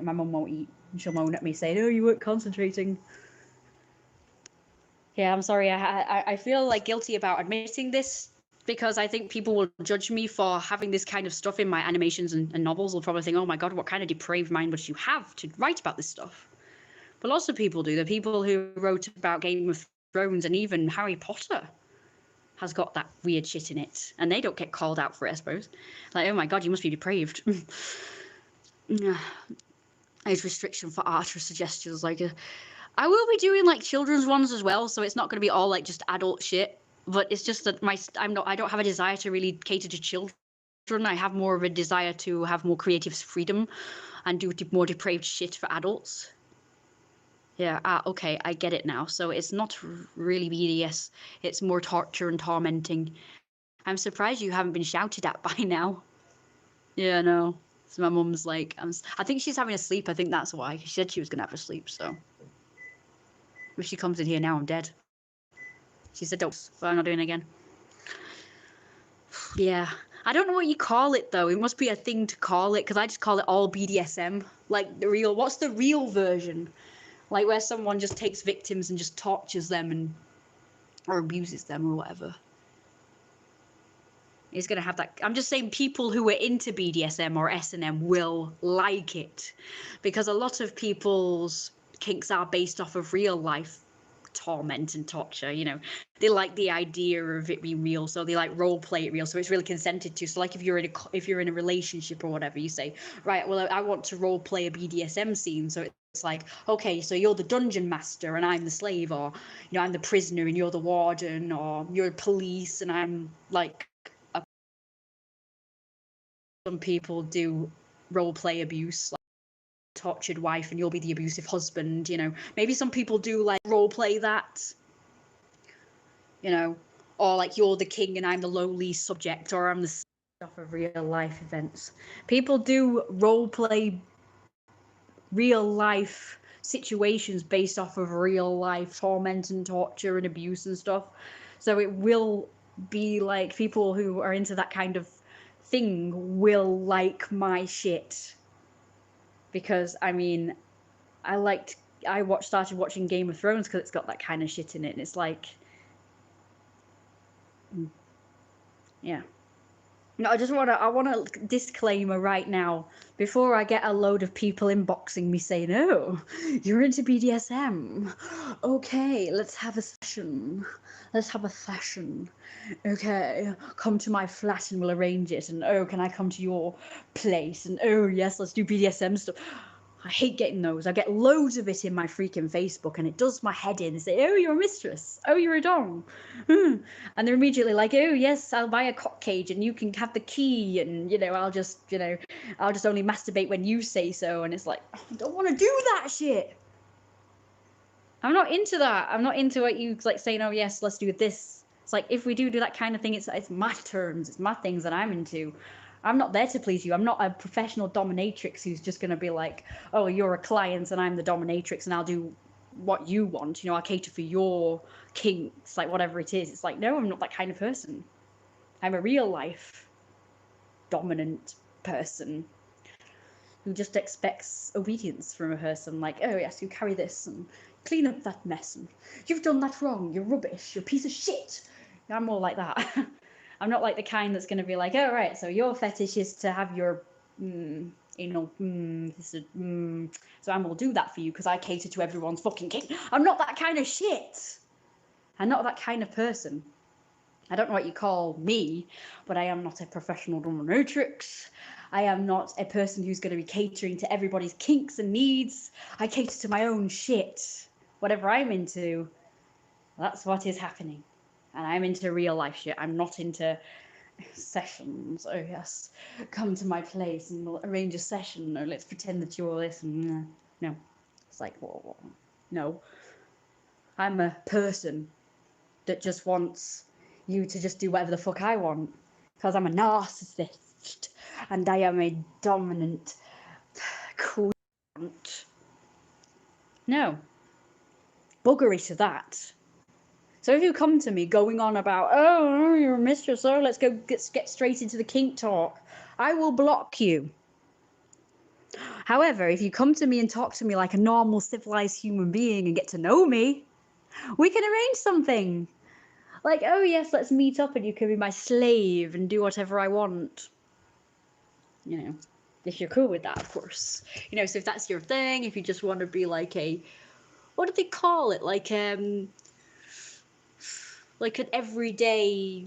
my mum won't eat. And she'll moan at me saying, oh, you weren't concentrating. Yeah, I'm sorry. I feel, like, guilty about admitting this, because I think people will judge me for having this kind of stuff in my animations and novels. Will probably think, oh my god, what kind of depraved mind would you have to write about this stuff? But lots of people do. The people who wrote about Game of Thrones and even Harry Potter has got that weird shit in it, and they don't get called out for it, I suppose. Like, oh my god, you must be depraved. Age restriction for art or suggestions. Like, I will be doing, like, children's ones as well, so it's not going to be all, like, just adult shit. But it's just that I don't have a desire to really cater to children. I have more of a desire to have more creative freedom and do more depraved shit for adults. Yeah, okay, I get it now. So it's not really BDS, it's more torture and tormenting. I'm surprised you haven't been shouted at by now. Yeah, no. So my mum's like, I think she's having a sleep. I think that's why. She said she was going to have a sleep, so. If she comes in here now, I'm dead. She said, don't, but I'm not doing it again. Yeah. I don't know what you call it, though. It must be a thing to call it, because I just call it all BDSM. Like, what's the real version? Like, where someone just takes victims and just tortures them or abuses them or whatever. It's going to have that. I'm just saying people who are into BDSM or S&M will like it, because a lot of people's kinks are based off of real life torment and torture. You know, they like the idea of it being real, so they like role play it real, so it's really consented to. So like if you're in a relationship or whatever, you say, right, well, I want to role play a BDSM scene, so it's like, okay, so you're the dungeon master and I'm the slave, or, you know, I'm the prisoner and you're the warden, or you're police and I'm like some people do role play abuse, like tortured wife and you'll be the abusive husband, you know. Maybe some people do like role play that, you know, or like you're the king and I'm the lowly subject, or I'm the stuff of real life events. People do role play real life situations based off of real life torment and torture and abuse and stuff. So it will be like people who are into that kind of thing will like my shit, because I mean, started watching Game of Thrones because it's got that kind of shit in it, and it's like, yeah. No, I want a disclaimer right now before I get a load of people inboxing me saying, oh, you're into BDSM. Okay, let's have a session. Let's have a session. Okay, come to my flat and we'll arrange it. And oh, can I come to your place? And oh, yes, let's do BDSM stuff. I hate getting those. I get loads of it in my freaking Facebook, and it does my head in. They say, oh, you're a mistress. Oh, you're a dom. And they're immediately like, oh, yes, I'll buy a cock cage and you can have the key. And, you know, I'll just only masturbate when you say so. And it's like, oh, I don't want to do that shit. I'm not into that. I'm not into what you like saying, oh, yes, let's do this. It's like, if we do that kind of thing, it's my terms. It's my things that I'm into. I'm not there to please you. I'm not a professional dominatrix who's just going to be like, oh, you're a client and I'm the dominatrix and I'll do what you want. You know, I'll cater for your kinks, like whatever it is. It's like, no, I'm not that kind of person. I'm a real life dominant person who just expects obedience from a person. Like, oh, yes, you carry this and clean up that mess. And you've done that wrong. You're rubbish. You're a piece of shit. I'm more like that. I'm not like the kind that's going to be like, oh, right, so your fetish is to have your this is, so I'm gonna do that for you because I cater to everyone's fucking king. I'm not that kind of shit. I'm not that kind of person. I don't know what you call me, but I am not a professional dominatrix. I am not a person who's going to be catering to everybody's kinks and needs. I cater to my own shit. Whatever I'm into, that's what is happening. And I'm into real life shit. I'm not into sessions. Oh yes, come to my place and we'll arrange a session. Or let's pretend that you're this. And no, it's like whoa. No. I'm a person that just wants you to just do whatever the fuck I want because I'm a narcissist and I am a dominant queen. No, buggery to that. So if you come to me going on about, oh, you're a mistress, oh, let's get straight into the kink talk, I will block you. However, if you come to me and talk to me like a normal civilized human being and get to know me, we can arrange something. Like, oh yes, let's meet up and you can be my slave and do whatever I want. You know, if you're cool with that, of course. You know, so if that's your thing, if you just want to be like a, what do they call it? Like an everyday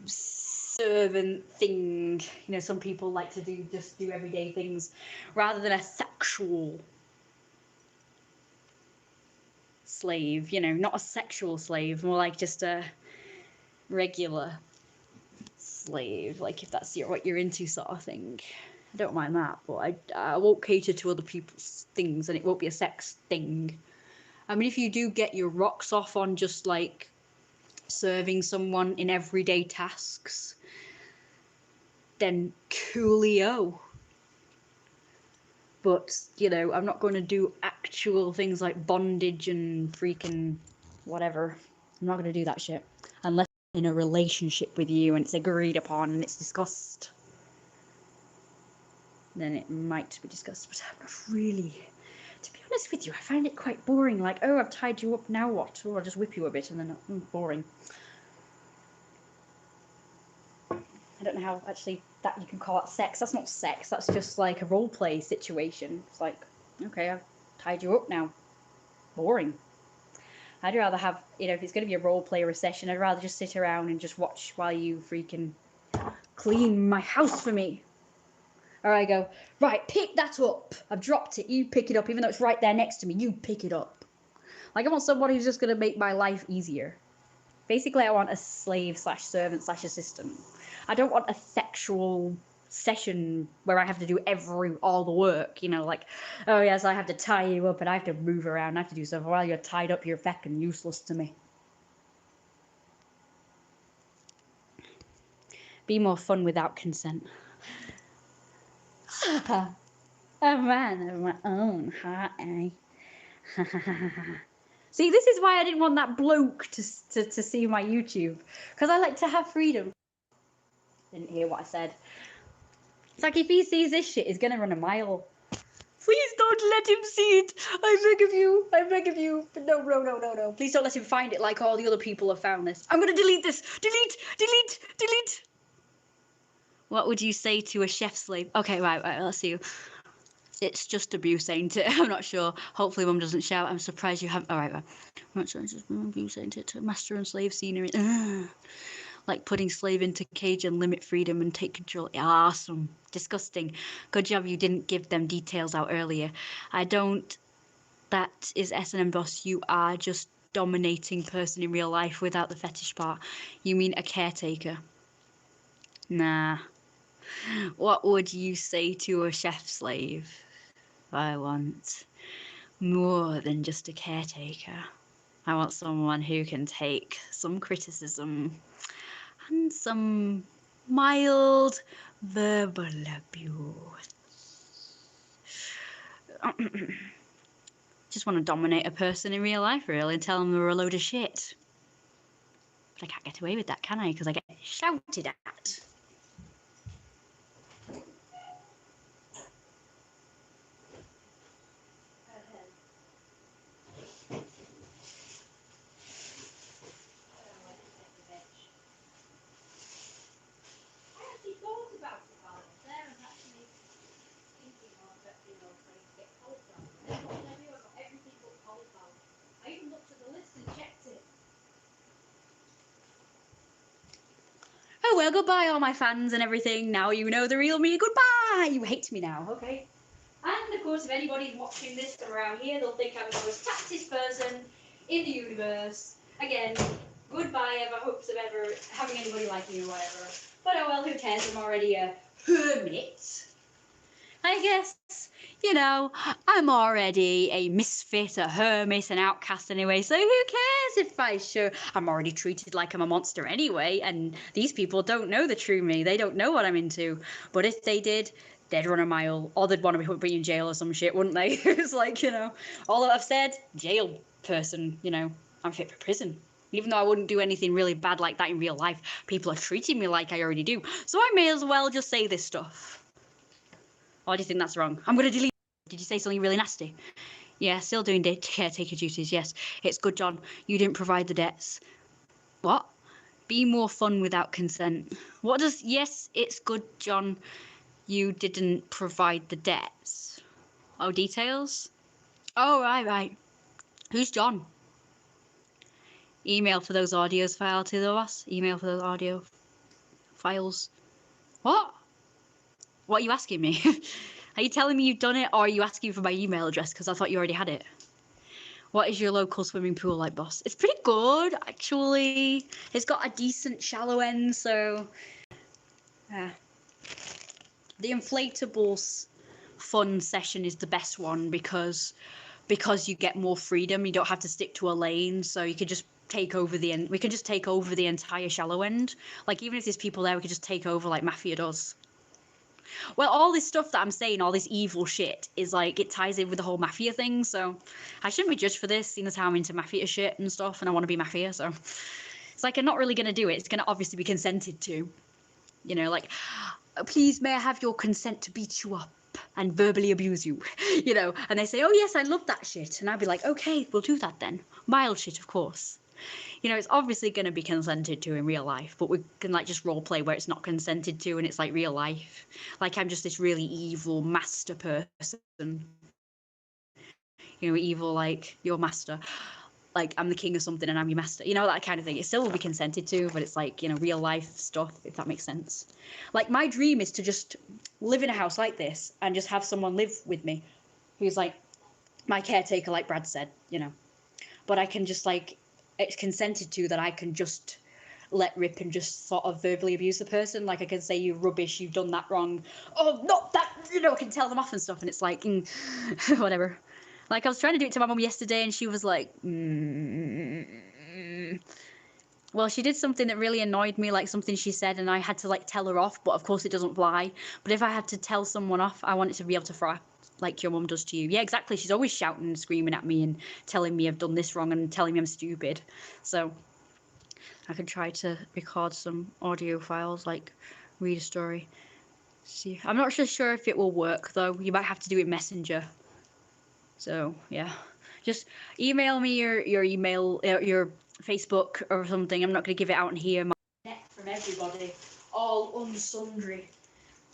servant thing. You know, some people like to do everyday things rather than a sexual slave. You know, not a sexual slave, more like just a regular slave, like if that's what you're into, sort of thing. I don't mind that, but I won't cater to other people's things, and it won't be a sex thing. I mean, if you do get your rocks off on just like serving someone in everyday tasks, then coolio. But you know, I'm not going to do actual things like bondage and freaking whatever. I'm not going to do that shit unless I'm in a relationship with you and it's agreed upon and it's discussed. Then it might be discussed, but I'm not really. To be honest with you, I find it quite boring. Like, oh, I've tied you up, now what? Oh, I'll just whip you a bit and then boring. I don't know how actually that you can call it sex. That's not sex. That's just like a role play situation. It's like, okay, I've tied you up now. Boring. I'd rather have, you know, if it's going to be a role play or a session, I'd rather just sit around and just watch while you freaking clean my house for me. Or I go, right, pick that up. I've dropped it. You pick it up, even though it's right there next to me. You pick it up. Like, I want someone who's just going to make my life easier. Basically, I want a slave slash servant slash assistant. I don't want a sexual session where I have to do all the work, you know, like, oh yes, I have to tie you up and I have to move around, I have to do stuff while you're tied up, you're fucking useless to me. Be more fun without consent. A man of my own heart, eh? See, this is why I didn't want that bloke to see my YouTube, because I like to have freedom. Didn't hear what I said. It's like if he sees this shit, he's gonna run a mile. Please don't let him see it. I beg of you. I beg of you. But no, no, no, no, no. Please don't let him find it like all the other people have found this. I'm gonna delete this. Delete, delete, delete. What would you say to a chef slave? Okay, right, let's see. It's just abuse, ain't it? I'm not sure. Hopefully Mum doesn't shout. I'm surprised you haven't. All right. I'm not sure. It's just abuse, ain't it? Master and slave scenery. Like putting slave into cage and limit freedom and take control. Awesome. Disgusting. Good job you didn't give them details out earlier. I don't. That is S&M boss. You are just dominating person in real life without the fetish part. You mean a caretaker? Nah. What would you say to a chef slave? I want more than just a caretaker. I want someone who can take some criticism and some mild verbal abuse. Just want to dominate a person in real life, really, and tell them they're a load of shit. But I can't get away with that, can I? Because I get shouted at. Oh well, goodbye all my fans and everything. Now you know the real me. Goodbye. You hate me now, okay? And of course, if anybody's watching this from around here, they'll think I'm the most taxist person in the universe. Again, goodbye ever hopes of ever having anybody like me or whatever. But oh well, who cares? I'm already a hermit. I guess, you know, I'm already a misfit, a hermit, an outcast anyway, so who cares if I show... I'm already treated like I'm a monster anyway, and these people don't know the true me. They don't know what I'm into. But if they did, they'd run a mile, or they'd want to put me in jail or some shit, wouldn't they? It's like, you know, all that I've said, jail person, you know, I'm fit for prison. Even though I wouldn't do anything really bad like that in real life, people are treating me like I already do. So I may as well just say this stuff. Or do you think that's wrong? I'm going to delete. Did you say something really nasty? Yeah, still doing caretaker duties, yes. It's good, John. You didn't provide the debts. What? Be more fun without consent. What does... Yes, it's good, John. You didn't provide the debts. Oh, details? Oh, right. Who's John? Email for those audios file to us. Email for those audio files. What? What are you asking me? Are you telling me you've done it, or are you asking for my email address because I thought you already had it? What is your local swimming pool like, boss? It's pretty good, actually. It's got a decent shallow end, so... Yeah. The inflatables fun session is the best one because you get more freedom. You don't have to stick to a lane, so you can just take over the end. We can just take over the entire shallow end. Like, even if there's people there, we can just take over like Mafia does. Well, all this stuff that I'm saying, all this evil shit, is like, it ties in with the whole Mafia thing, so I shouldn't be judged for this, seeing as how I'm into Mafia shit and stuff, and I want to be Mafia, so it's like, I'm not really going to do it. It's going to obviously be consented to. You know, like, please, may I have your consent to beat you up and verbally abuse you? You know, and they say, oh yes, I love that shit, and I'd be like, okay, we'll do that then. Mild shit, of course. You know, it's obviously going to be consented to in real life, but we can like just role play where it's not consented to and it's like real life. Like, I'm just this really evil master person. You know, evil like your master. Like, I'm the king of something and I'm your master. You know, that kind of thing. It still will be consented to, but it's like, you know, real life stuff, if that makes sense. Like, my dream is to just live in a house like this and just have someone live with me who's like my caretaker, like Brad said, you know. But I can just like... it's consented to that I can just let rip and just sort of verbally abuse the person. Like, I can say, you're rubbish, you've done that wrong. Oh, not that, you know, I can tell them off and stuff, and it's like, whatever. Like, I was trying to do it to my mum yesterday, and she was like, Well, she did something that really annoyed me, like something she said, and I had to like tell her off, but of course it doesn't fly. But if I had to tell someone off, I want it to be able to fly, like your mum does to you. Yeah, exactly. She's always shouting and screaming at me and telling me I've done this wrong and telling me I'm stupid. So I could try to record some audio files, like read a story. See, I'm not so sure if it will work though. You might have to do it Messenger. So yeah, just email me your email, your Facebook or something. I'm not going to give it out in here. My net from everybody, all unsundry.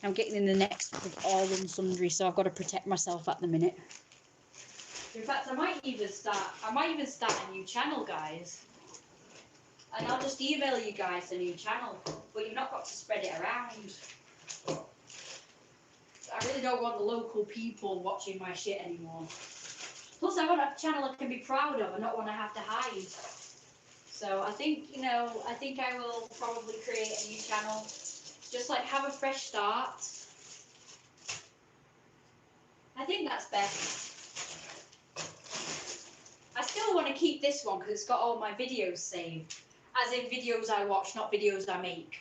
I'm getting in the next with all unsundry, so I've got to protect myself at the minute. In fact, I might even start a new channel, guys. And I'll just email you guys the new channel, but you've not got to spread it around. I really don't want the local people watching my shit anymore. Plus, I want a channel I can be proud of and not one I have to hide. So I think, you know, I think I will probably create a new channel. Just like have a fresh start. I think that's best. I still want to keep this one because it's got all my videos saved. As in videos I watch, not videos I make.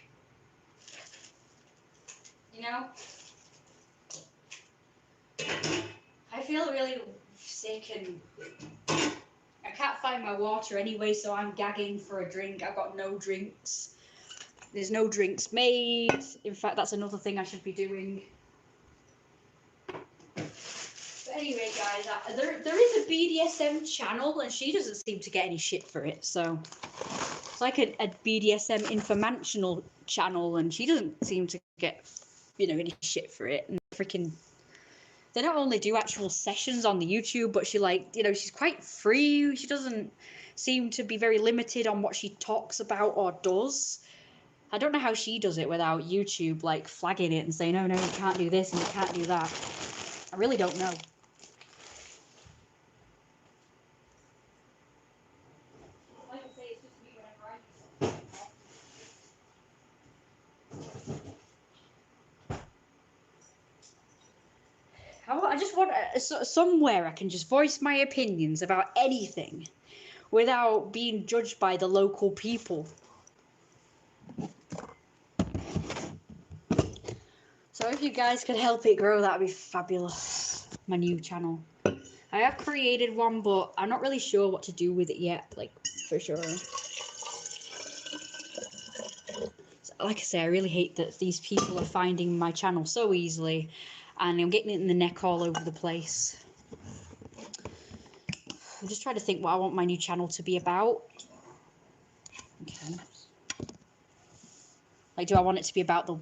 You know? I feel really sick and I can't find my water anyway, so I'm gagging for a drink. I've got no drinks. There's no drinks made. In fact, that's another thing I should be doing. But anyway, guys, there is a BDSM channel, and she doesn't seem to get any shit for it. So it's like a BDSM informational channel, and she doesn't seem to get, you know, any shit for it. And freaking, they don't only do actual sessions on the YouTube, but she, like, you know, she's quite free. She doesn't seem to be very limited on what she talks about or does. I don't know how she does it without YouTube like flagging it and saying, no, you can't do this and you can't do that. I really don't know. Like I say, it's just me whenever I just want somewhere I can just voice my opinions about anything without being judged by the local people. So if you guys could help it grow, that'd be fabulous. My new channel. I have created one, but I'm not really sure what to do with it yet, like, for sure. Like I say, I really hate that these people are finding my channel so easily, and I'm getting it in the neck all over the place. I'm just trying to think what I want my new channel to be about. Okay. Like, do I want it to be about the,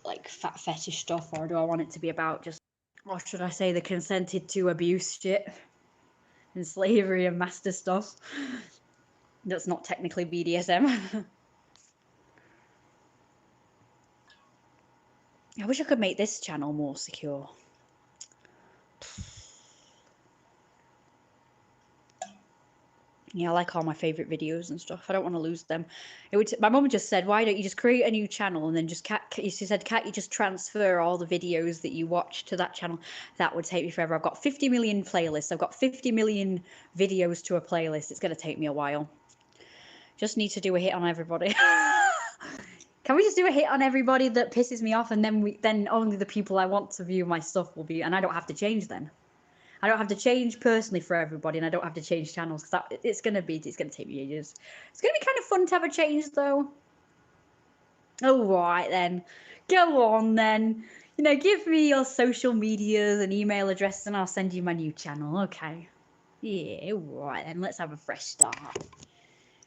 like, fat fetish stuff, or do I want it to be about just, or should I say the consented to abuse shit and slavery and master stuff? That's not technically BDSM. I wish I could make this channel more secure. Yeah, I like all my favourite videos and stuff. I don't want to lose them. My mum just said, why don't you just create a new channel and then just, she said, can't you just transfer all the videos that you watch to that channel? That would take me forever. I've got 50 million playlists. I've got 50 million videos to a playlist. It's going to take me a while. Just need to do a hit on everybody. Can we just do a hit on everybody that pisses me off, and then only the people I want to view my stuff will be, and I don't have to change then. I don't have to change personally for everybody, and I don't have to change channels, because it's gonna take me ages. It's gonna be kind of fun to have a change though. All right then, go on then. You know, give me your social medias and email address, and I'll send you my new channel. Okay. Yeah, all right then. Let's have a fresh start.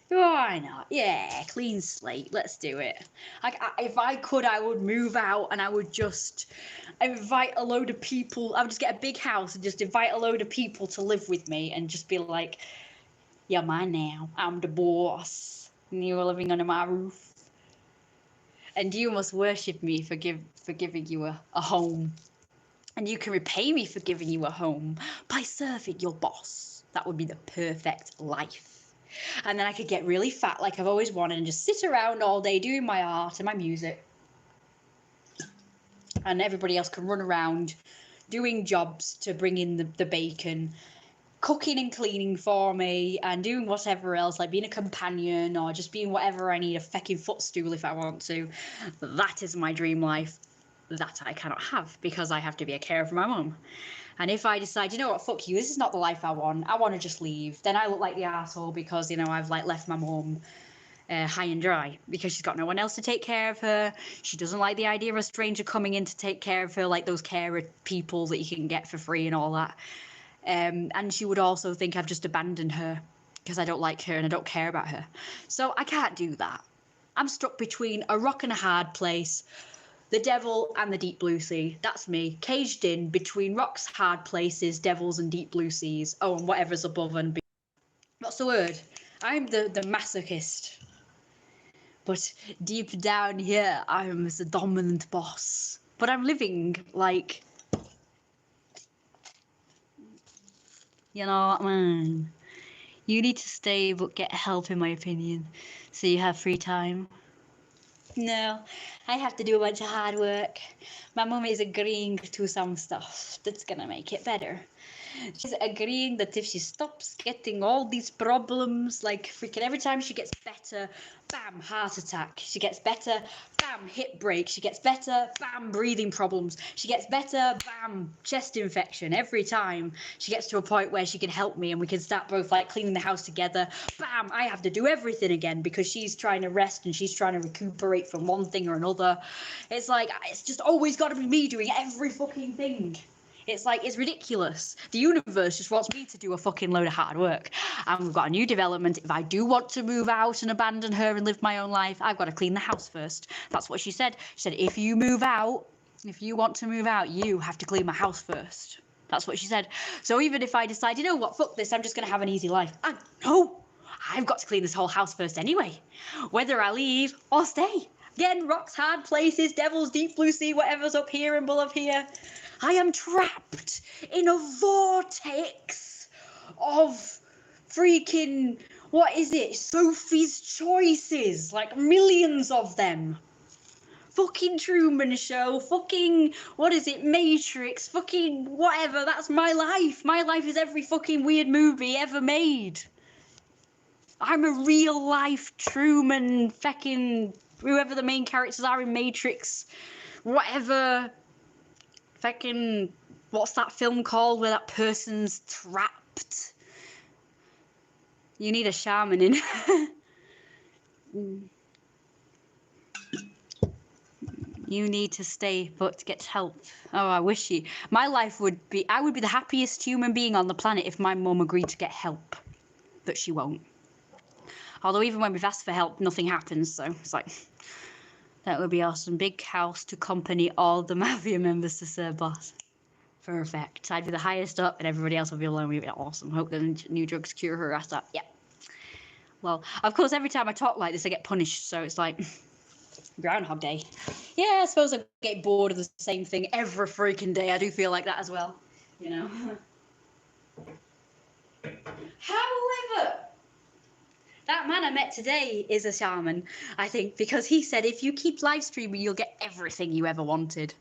Why not? Yeah, clean slate. Let's do it. If I could, I would move out and I would just invite a load of people. I would just get a big house and just invite a load of people to live with me and just be like, you're mine now. I'm the boss. And you're living under my roof. And you must worship me for giving you a home. And you can repay me for giving you a home by serving your boss. That would be the perfect life. And then I could get really fat like I've always wanted and just sit around all day doing my art and my music. And everybody else can run around doing jobs to bring in the bacon, cooking and cleaning for me, and doing whatever else, like being a companion or just being whatever I need, a fecking footstool if I want to. That is my dream life. That I cannot have because I have to be a carer for my mum. And if I decide, you know what, fuck you, this is not the life I want to just leave, then I look like the asshole because, you know, I've like left my mum high and dry because she's got no one else to take care of her. She doesn't like the idea of a stranger coming in to take care of her, like those carer people that you can get for free and all that. And she would also think I've just abandoned her because I don't like her and I don't care about her. So I can't do that. I'm stuck between a rock and a hard place. The devil and the deep blue sea. That's me, caged in between rocks, hard places, devils and deep blue seas. Oh, and whatever's above and below. What's the word? I'm the masochist. But deep down here, I'm the dominant boss. But I'm living like... You know what, man? You need to stay but get help, in my opinion, so you have free time. No, I have to do a bunch of hard work. My mum is agreeing to some stuff that's gonna make it better. She's agreeing that if she stops getting all these problems, like freaking every time she gets better, bam, heart attack. She gets better, bam, hip break. She gets better, bam, breathing problems. She gets better, bam, chest infection. Every time she gets to a point where she can help me and we can start both like cleaning the house together, bam, I have to do everything again because she's trying to rest and she's trying to recuperate from one thing or another. It's like, it's just always got to be me doing every fucking thing. It's like, it's ridiculous. The universe just wants me to do a fucking load of hard work. And we've got a new development. If I do want to move out and abandon her and live my own life, I've got to clean the house first. That's what she said. She said, if you move out, if you want to move out, you have to clean my house first. That's what she said. So even if I decide, you know what, fuck this, I'm just going to have an easy life. No, I've got to clean this whole house first anyway. Whether I leave or stay, Again, rocks, hard places, devils, deep blue sea, whatever's up here and below here. I am trapped in a vortex of freaking, what is it? Sophie's Choices, like millions of them. Fucking Truman Show, fucking, what is it, Matrix, fucking whatever, that's my life. My life is every fucking weird movie ever made. I'm a real life Truman, fucking, whoever the main characters are in Matrix, whatever, fucking, what's that film called where that person's trapped? You need a shaman in. You need to stay put, get help. Oh, I wish you. My life would be, I would be the happiest human being on the planet if my mum agreed to get help. But she won't. Although even when we've asked for help, nothing happens. So it's like, that would be awesome. Big house to accompany all the mafia members to serve boss. Perfect. I'd be the highest up and everybody else would be alone. We'd be awesome. Hope the new drugs cure her ass up. Yep. Well, of course, every time I talk like this, I get punished. So it's like, Groundhog Day. Yeah, I suppose I get bored of the same thing every freaking day. I do feel like that as well, you know. However, that man I met today is a shaman, I think, because he said if you keep live streaming, you'll get everything you ever wanted.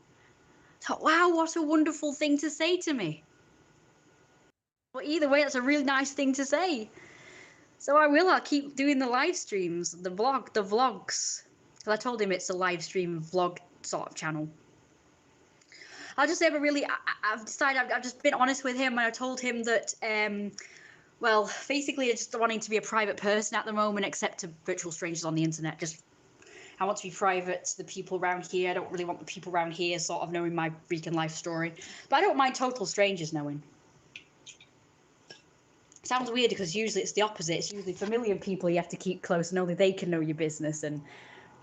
So, wow, what a wonderful thing to say to me. But either way, that's a really nice thing to say. So I will. I'll keep doing the live streams, the vlogs. Because I told him it's a live stream vlog sort of channel. I'll just say I've decided, I've just been honest with him, and I told him that, well, basically, I'm just wanting to be a private person at the moment, except to virtual strangers on the internet. Just, I want to be private to the people around here. I don't really want the people around here sort of knowing my freaking life story. But I don't mind total strangers knowing. Sounds weird because usually it's the opposite. It's usually familiar people you have to keep close and only they can know your business, and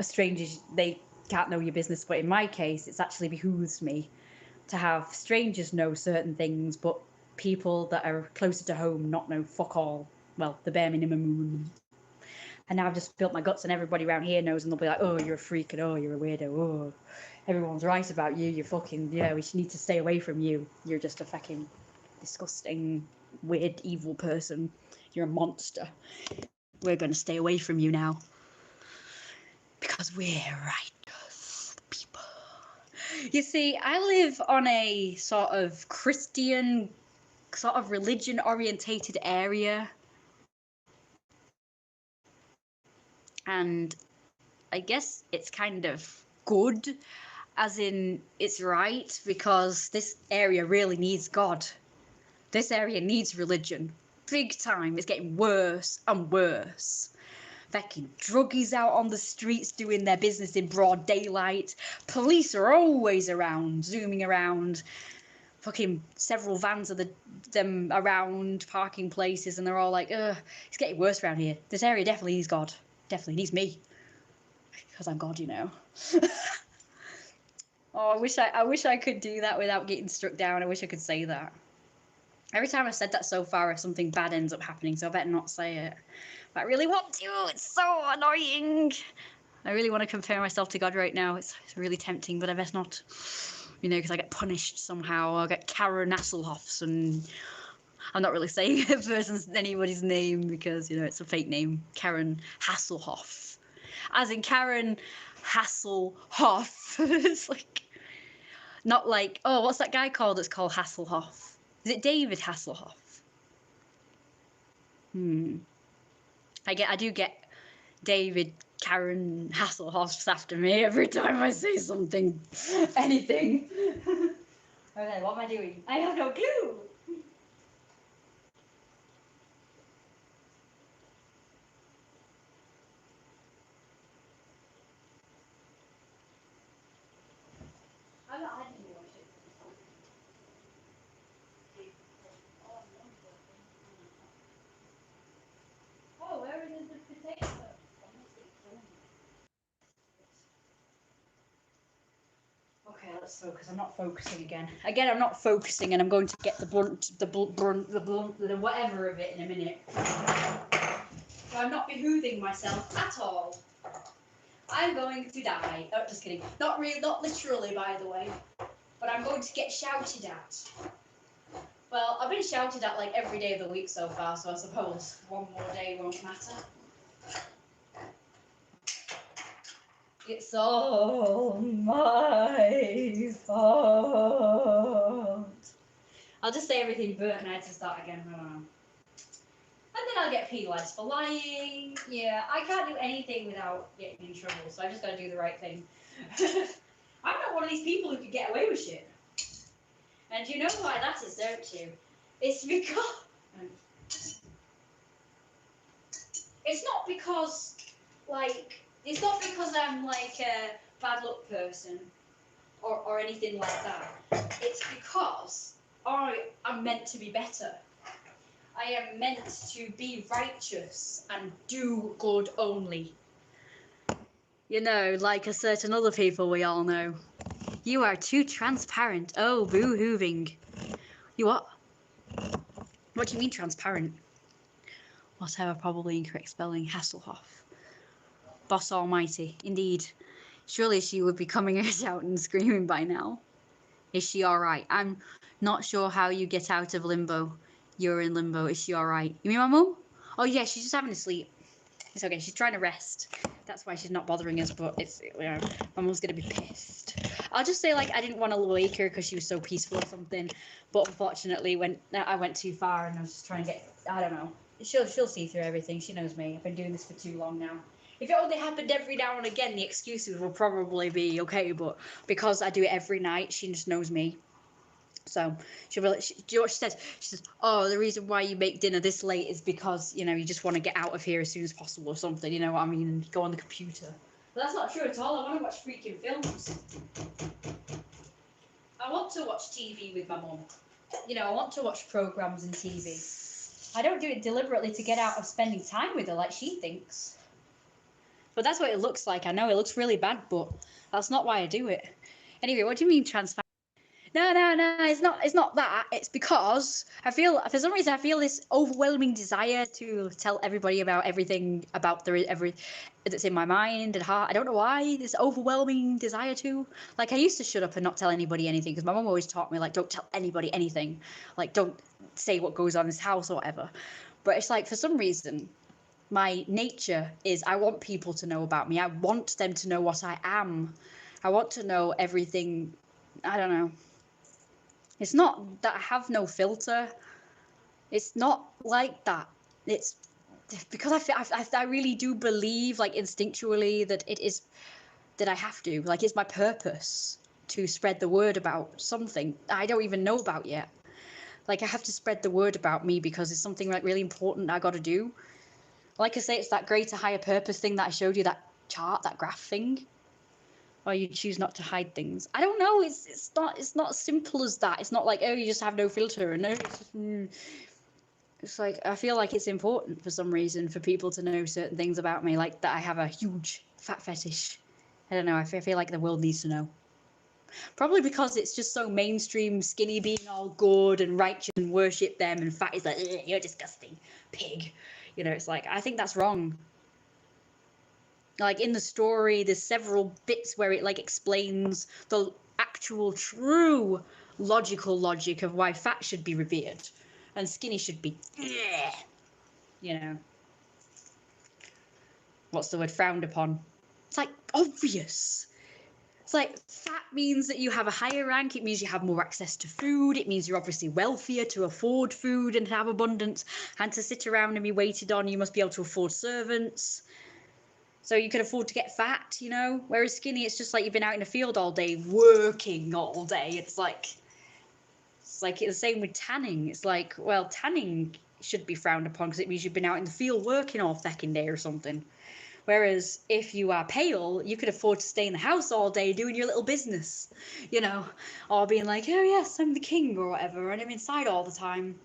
strangers, they can't know your business. But in my case, it's actually behooves me to have strangers know certain things, but people that are closer to home not know fuck all. Well, the bare minimum. And now I've just built my guts, and everybody around here knows, and they'll be like, oh, you're a freak, and oh, you're a weirdo, oh, everyone's right about you, you're fucking, yeah, we need to stay away from you. You're just a fucking disgusting, weird, evil person. You're a monster. We're going to stay away from you now. Because we're righteous people. You see, I live on a sort of Christian, sort of religion-orientated area. And I guess it's kind of good, as in it's right, because this area really needs God. This area needs religion. Big time. It's getting worse and worse. Fucking druggies out on the streets doing their business in broad daylight. Police are always around, zooming around. Fucking several vans of them around, parking places, and they're all like, ugh, it's getting worse around here. This area definitely needs God. Definitely needs me. Because I'm God, you know. Oh, I wish I could do that without getting struck down. I wish I could say that. Every time I've said that so far, something bad ends up happening, so I better not say it. But I really want to. It's so annoying. I really want to compare myself to God right now. It's really tempting, but I best not. You know, because I get punished somehow. I'll get Karen Hasselhoffs, and I'm not really saying a person's anybody's name because, you know, it's a fake name. Karen Hasselhoff. As in Karen Hasselhoff. It's like, not like, oh, what's that guy called that's called Hasselhoff? Is it David Hasselhoff? I do get David Karen Hasselhoffs after me every time I say something, anything. Okay, what am I doing? I have no clue. I'm not hiding any more shit. Oh, where is the potato? Okay, let's focus. I'm not focusing again. Again, I'm not focusing, and I'm going to get the whatever of it in a minute. So I'm not behooving myself at all. I'm going to die. Oh, just kidding. Not really, not literally, by the way. But I'm going to get shouted at. Well, I've been shouted at like every day of the week so far, so I suppose one more day won't matter. It's all my fault. I'll just say everything burnt and I had to start again. I don't know. And then I'll get penalised for lying. Yeah, I can't do anything without getting in trouble, so I just gotta do the right thing. I'm not one of these people who can get away with shit. And you know why that is, don't you? It's because... It's not because, like... It's not because I'm, like, a bad luck person. Or anything like that. It's because I am meant to be better. I am meant to be righteous and do good only. You know, like a certain other people we all know. You are too transparent. Oh, boo-hooving. You what? What do you mean transparent? Whatever, probably incorrect spelling. Hasselhoff. Boss almighty. Indeed. Surely she would be coming out and screaming by now. Is she alright? I'm not sure how you get out of limbo. You're in limbo. Is she alright? You mean my mum? Oh yeah, she's just having a sleep. It's okay. She's trying to rest. That's why she's not bothering us, but it's, you know, my mum's going to be pissed. I'll just say, like, I didn't want to wake her because she was so peaceful or something. But unfortunately, when I went too far and I was just trying to get, I don't know. She'll see through everything. She knows me. I've been doing this for too long now. If it only happened every now and again, the excuses will probably be okay. But because I do it every night, she just knows me. So she'll be like, do you know what she says? She says, oh, the reason why you make dinner this late is because, you know, you just want to get out of here as soon as possible or something, you know what I mean, and go on the computer. But that's not true at all. I want to watch freaking films. I want to watch TV with my mum. You know, I want to watch programmes and TV. I don't do it deliberately to get out of spending time with her like she thinks. But that's what it looks like. I know it looks really bad, but that's not why I do it. Anyway, what do you mean transfer? No, it's not that. It's because I feel, for some reason, I feel this overwhelming desire to tell everybody about everything about every that's in my mind and heart. I don't know why, this overwhelming desire to. Like, I used to shut up and not tell anybody anything because my mum always taught me, like, don't tell anybody anything. Like, don't say what goes on in this house or whatever. But it's like, for some reason, my nature is I want people to know about me. I want them to know what I am. I want to know everything. I don't know. It's not that I have no filter. It's not like that. It's because I really do believe, like, instinctually, that it is that I have to. Like, it's my purpose to spread the word about something I don't even know about yet. Like, I have to spread the word about me because it's something, like, really important I got to do. Like I say, it's that greater higher purpose thing that I showed you, that chart, that graph thing. Or you choose not to hide things. I don't know. It's not as simple as that. It's not like, oh, you just have no filter. And no, it's just, it's like, I feel like it's important for some reason for people to know certain things about me, like that I have a huge fat fetish. I don't know. I feel like the world needs to know. Probably because it's just so mainstream, skinny being all good and righteous and worship them, and fat is like, you're disgusting pig. You know, it's like, I think that's wrong. Like, in the story, there's several bits where it, like, explains the actual true logical logic of why fat should be revered and skinny should be, you know, what's the word, frowned upon. It's like obvious. It's like, fat means that you have a higher rank. It means you have more access to food. It means you're obviously wealthier to afford food and have abundance, and to sit around and be waited on, you must be able to afford servants. So you can afford to get fat, you know? Whereas skinny, it's just like you've been out in the field all day, working all day. It's like the same with tanning. It's like, well, tanning should be frowned upon because it means you've been out in the field working all fucking day or something. Whereas if you are pale, you could afford to stay in the house all day doing your little business, you know? Or being like, oh yes, I'm the king or whatever, and I'm inside all the time.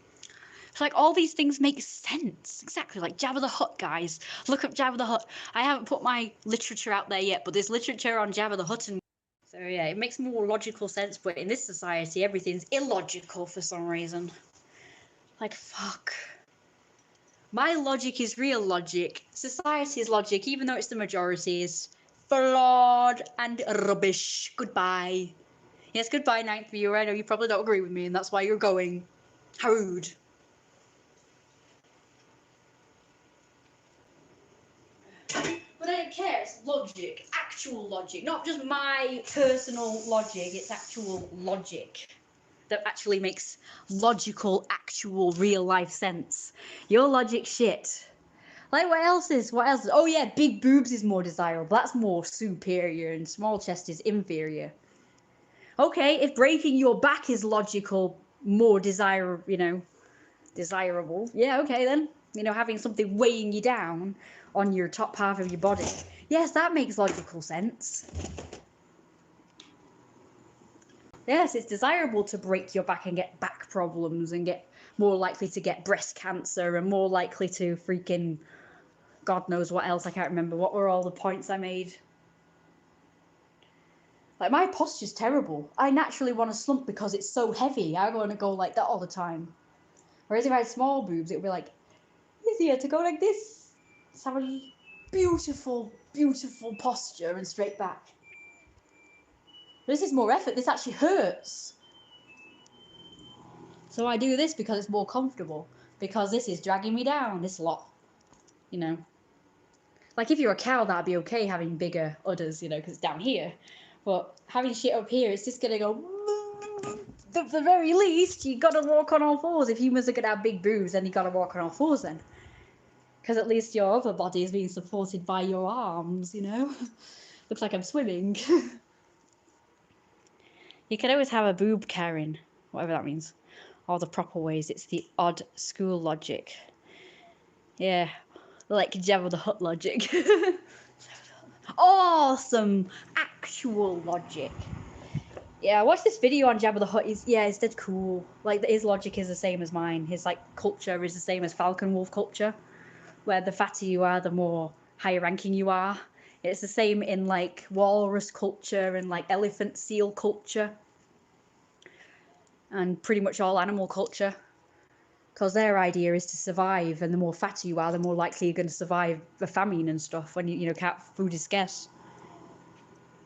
It's like, all these things make sense. Exactly, like Jabba the Hutt, guys. Look up Jabba the Hutt. I haven't put my literature out there yet, but there's literature on Jabba the Hutt. And so yeah, it makes more logical sense, but in this society, everything's illogical for some reason. Like, fuck. My logic is real logic. Society's logic, even though it's the majority's, flawed and rubbish. Goodbye. Yes, goodbye, ninth viewer. I know you probably don't agree with me, and that's why you're going. How rude. But I don't care, it's logic, actual logic, not just my personal logic, it's actual logic that actually makes logical, actual, real life sense. Your logic shit. Like, what else is? Oh yeah, big boobs is more desirable, that's more superior, and small chest is inferior. Okay, if breaking your back is logical, more desirable, desirable, yeah, okay then. Having something weighing you down on your top half of your body. Yes, that makes logical sense. Yes, it's desirable to break your back and get back problems and get more likely to get breast cancer and more likely to freaking God knows what else. I can't remember. What were all the points I made? Like, my posture's terrible. I naturally want to slump because it's so heavy. I want to go like that all the time. Whereas if I had small boobs, it would be like easier to go like this. Just have a beautiful, beautiful posture and straight back. This is more effort. This actually hurts. So I do this because it's more comfortable. Because this is dragging me down, this lot. Like, if you're a cow, that'd be okay having bigger udders, because it's down here. But having shit up here, it's just gonna go. At the very least, you gotta walk on all fours. If humans are gonna have big boobs, then you gotta walk on all fours then. Because at least your other body is being supported by your arms, Looks like I'm swimming. You could always have a boob Karen, whatever that means. All the proper ways. It's the odd school logic. Yeah, like Jabba the Hutt logic. Awesome actual logic. Yeah, I watched this video on Jabba the Hutt. It's dead cool. Like, his logic is the same as mine. His culture is the same as Falcon Wolf culture, where the fatter you are, the more higher ranking you are. It's the same in walrus culture and elephant seal culture, and pretty much all animal culture. Because their idea is to survive, and the more fatter you are, the more likely you're going to survive the famine and stuff when food is scarce.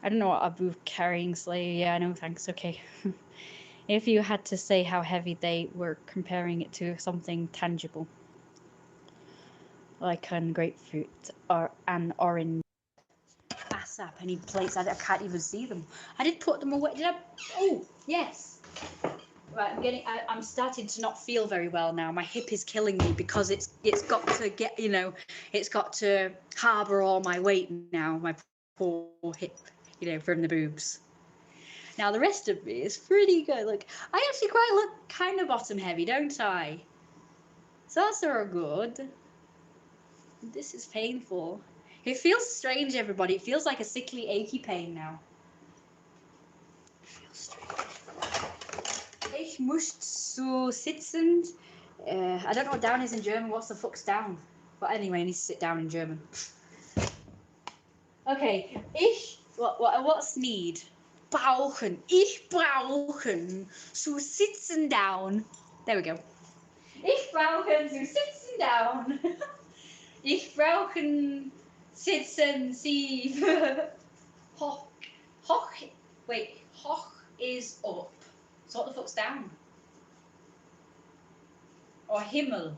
I don't know what a boob carrying slave. Yeah, no thanks. Okay. If you had to say how heavy they were, comparing it to something tangible, like a grapefruit or an orange. ASAP, any plates? I can't even see them. I did put them away. Did I? Oh, yes. Right, I'm starting to not feel very well now. My hip is killing me because it's got to get, it's got to harbour all my weight now. My poor hip, from the boobs. Now the rest of me is pretty good. Look, I actually quite look kind of bottom heavy, don't I? So that's all good. This is painful. It feels strange, everybody. It feels like a sickly, achy pain now. It feels strange. Ich muss so sitzen. I don't know what down is in German. What's the fuck's down? But anyway, I need to sit down in German. Okay, what's need? Brauchen. Ich brauchen zu sitzen down. There we go. Ich brauchen zu sitzen down. Ich brauchen sitzen sie. Hoch. Wait, hoch is up. So what the fuck's down? Or Himmel.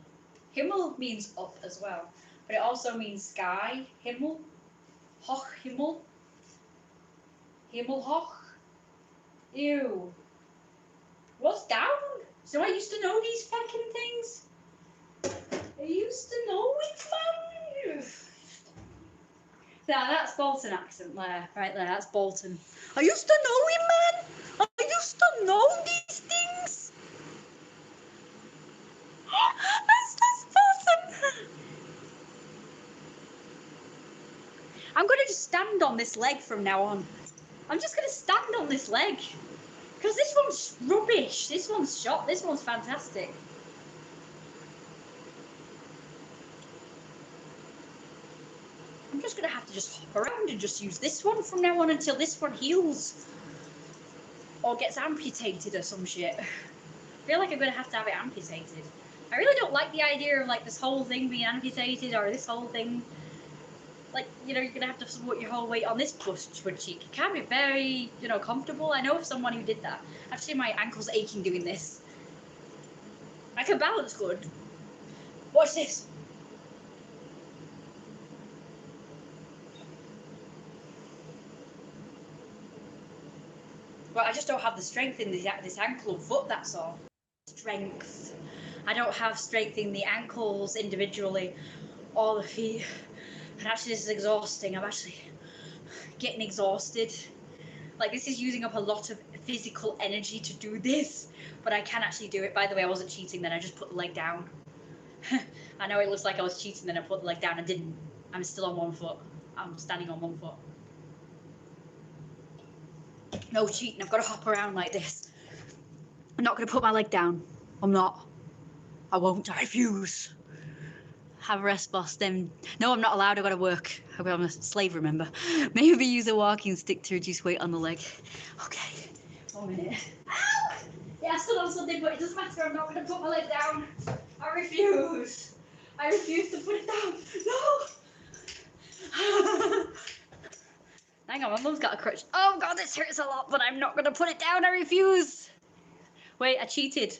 Himmel means up as well, but it also means sky. Himmel. Hoch Himmel. Himmel hoch. Ew. What's down? So I used to know these fucking things. I used to know it, man. Now that's Bolton accent there, right there. That's Bolton. I used to know him, man. I used to know these things. That's Bolton. I'm gonna just stand on this leg from now on. I'm just gonna stand on this leg. Because this one's rubbish. This one's shot. This one's fantastic. I'm just going to have to just hop around and just use this one from now on until this one heals. Or gets amputated or some shit. I feel like I'm going to have it amputated. I really don't like the idea of this whole thing being amputated or this whole thing. like, you're gonna have to support your whole weight on this butt cheek. It can be very, comfortable. I know of someone who did that. Actually, my ankle's aching doing this. I can balance good. Watch this. But I just don't have the strength in this ankle and foot, that's all. Strength. I don't have strength in the ankles individually or the feet. And actually, this is exhausting. I'm actually getting exhausted. Like, this is using up a lot of physical energy to do this, but I can actually do it. By the way, I wasn't cheating then, I just put the leg down. I know it looks like I was cheating then I put the leg down. I didn't. I'm still on one foot. I'm standing on one foot. No cheating, I've got to hop around like this. I'm not going to put my leg down. I'm not. I won't. I refuse. Have a rest, boss. Then no, I'm not allowed. I've got to work. I'm a slave, remember. Maybe use a walking stick to reduce weight on the leg. Okay. 1 minute. Ow! Yeah, I stood on something, but it doesn't matter. I'm not going to put my leg down. I refuse. I refuse to put it down. No. Hang on, my mum's got a crutch. Oh god, this hurts a lot, but I'm not going to put it down. I refuse. Wait, I cheated.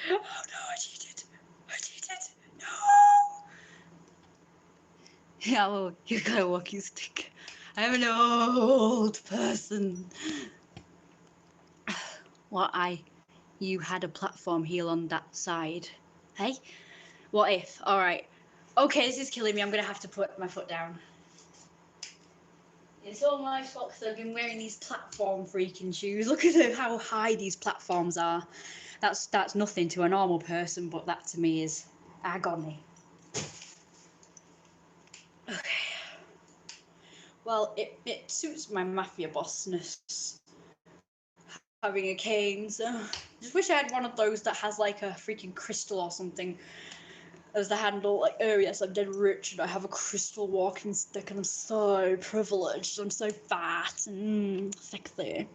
Oh no, I cheated. I cheated. No. Yeah, well, you got a walking stick. I'm an old person. You had a platform heel on that side. Hey? What if? Alright. Okay, this is killing me. I'm going to have to put my foot down. It's all my fault because I've been wearing these platform freaking shoes. Look at how high these platforms are. That's nothing to a normal person, but that to me is agony. Okay. Well, it suits my mafia bossness having a cane, so I just wish I had one of those that has like a freaking crystal or something as the handle. Like, oh yes, I'm dead rich and I have a crystal walking stick and I'm so privileged. I'm so fat and sexy.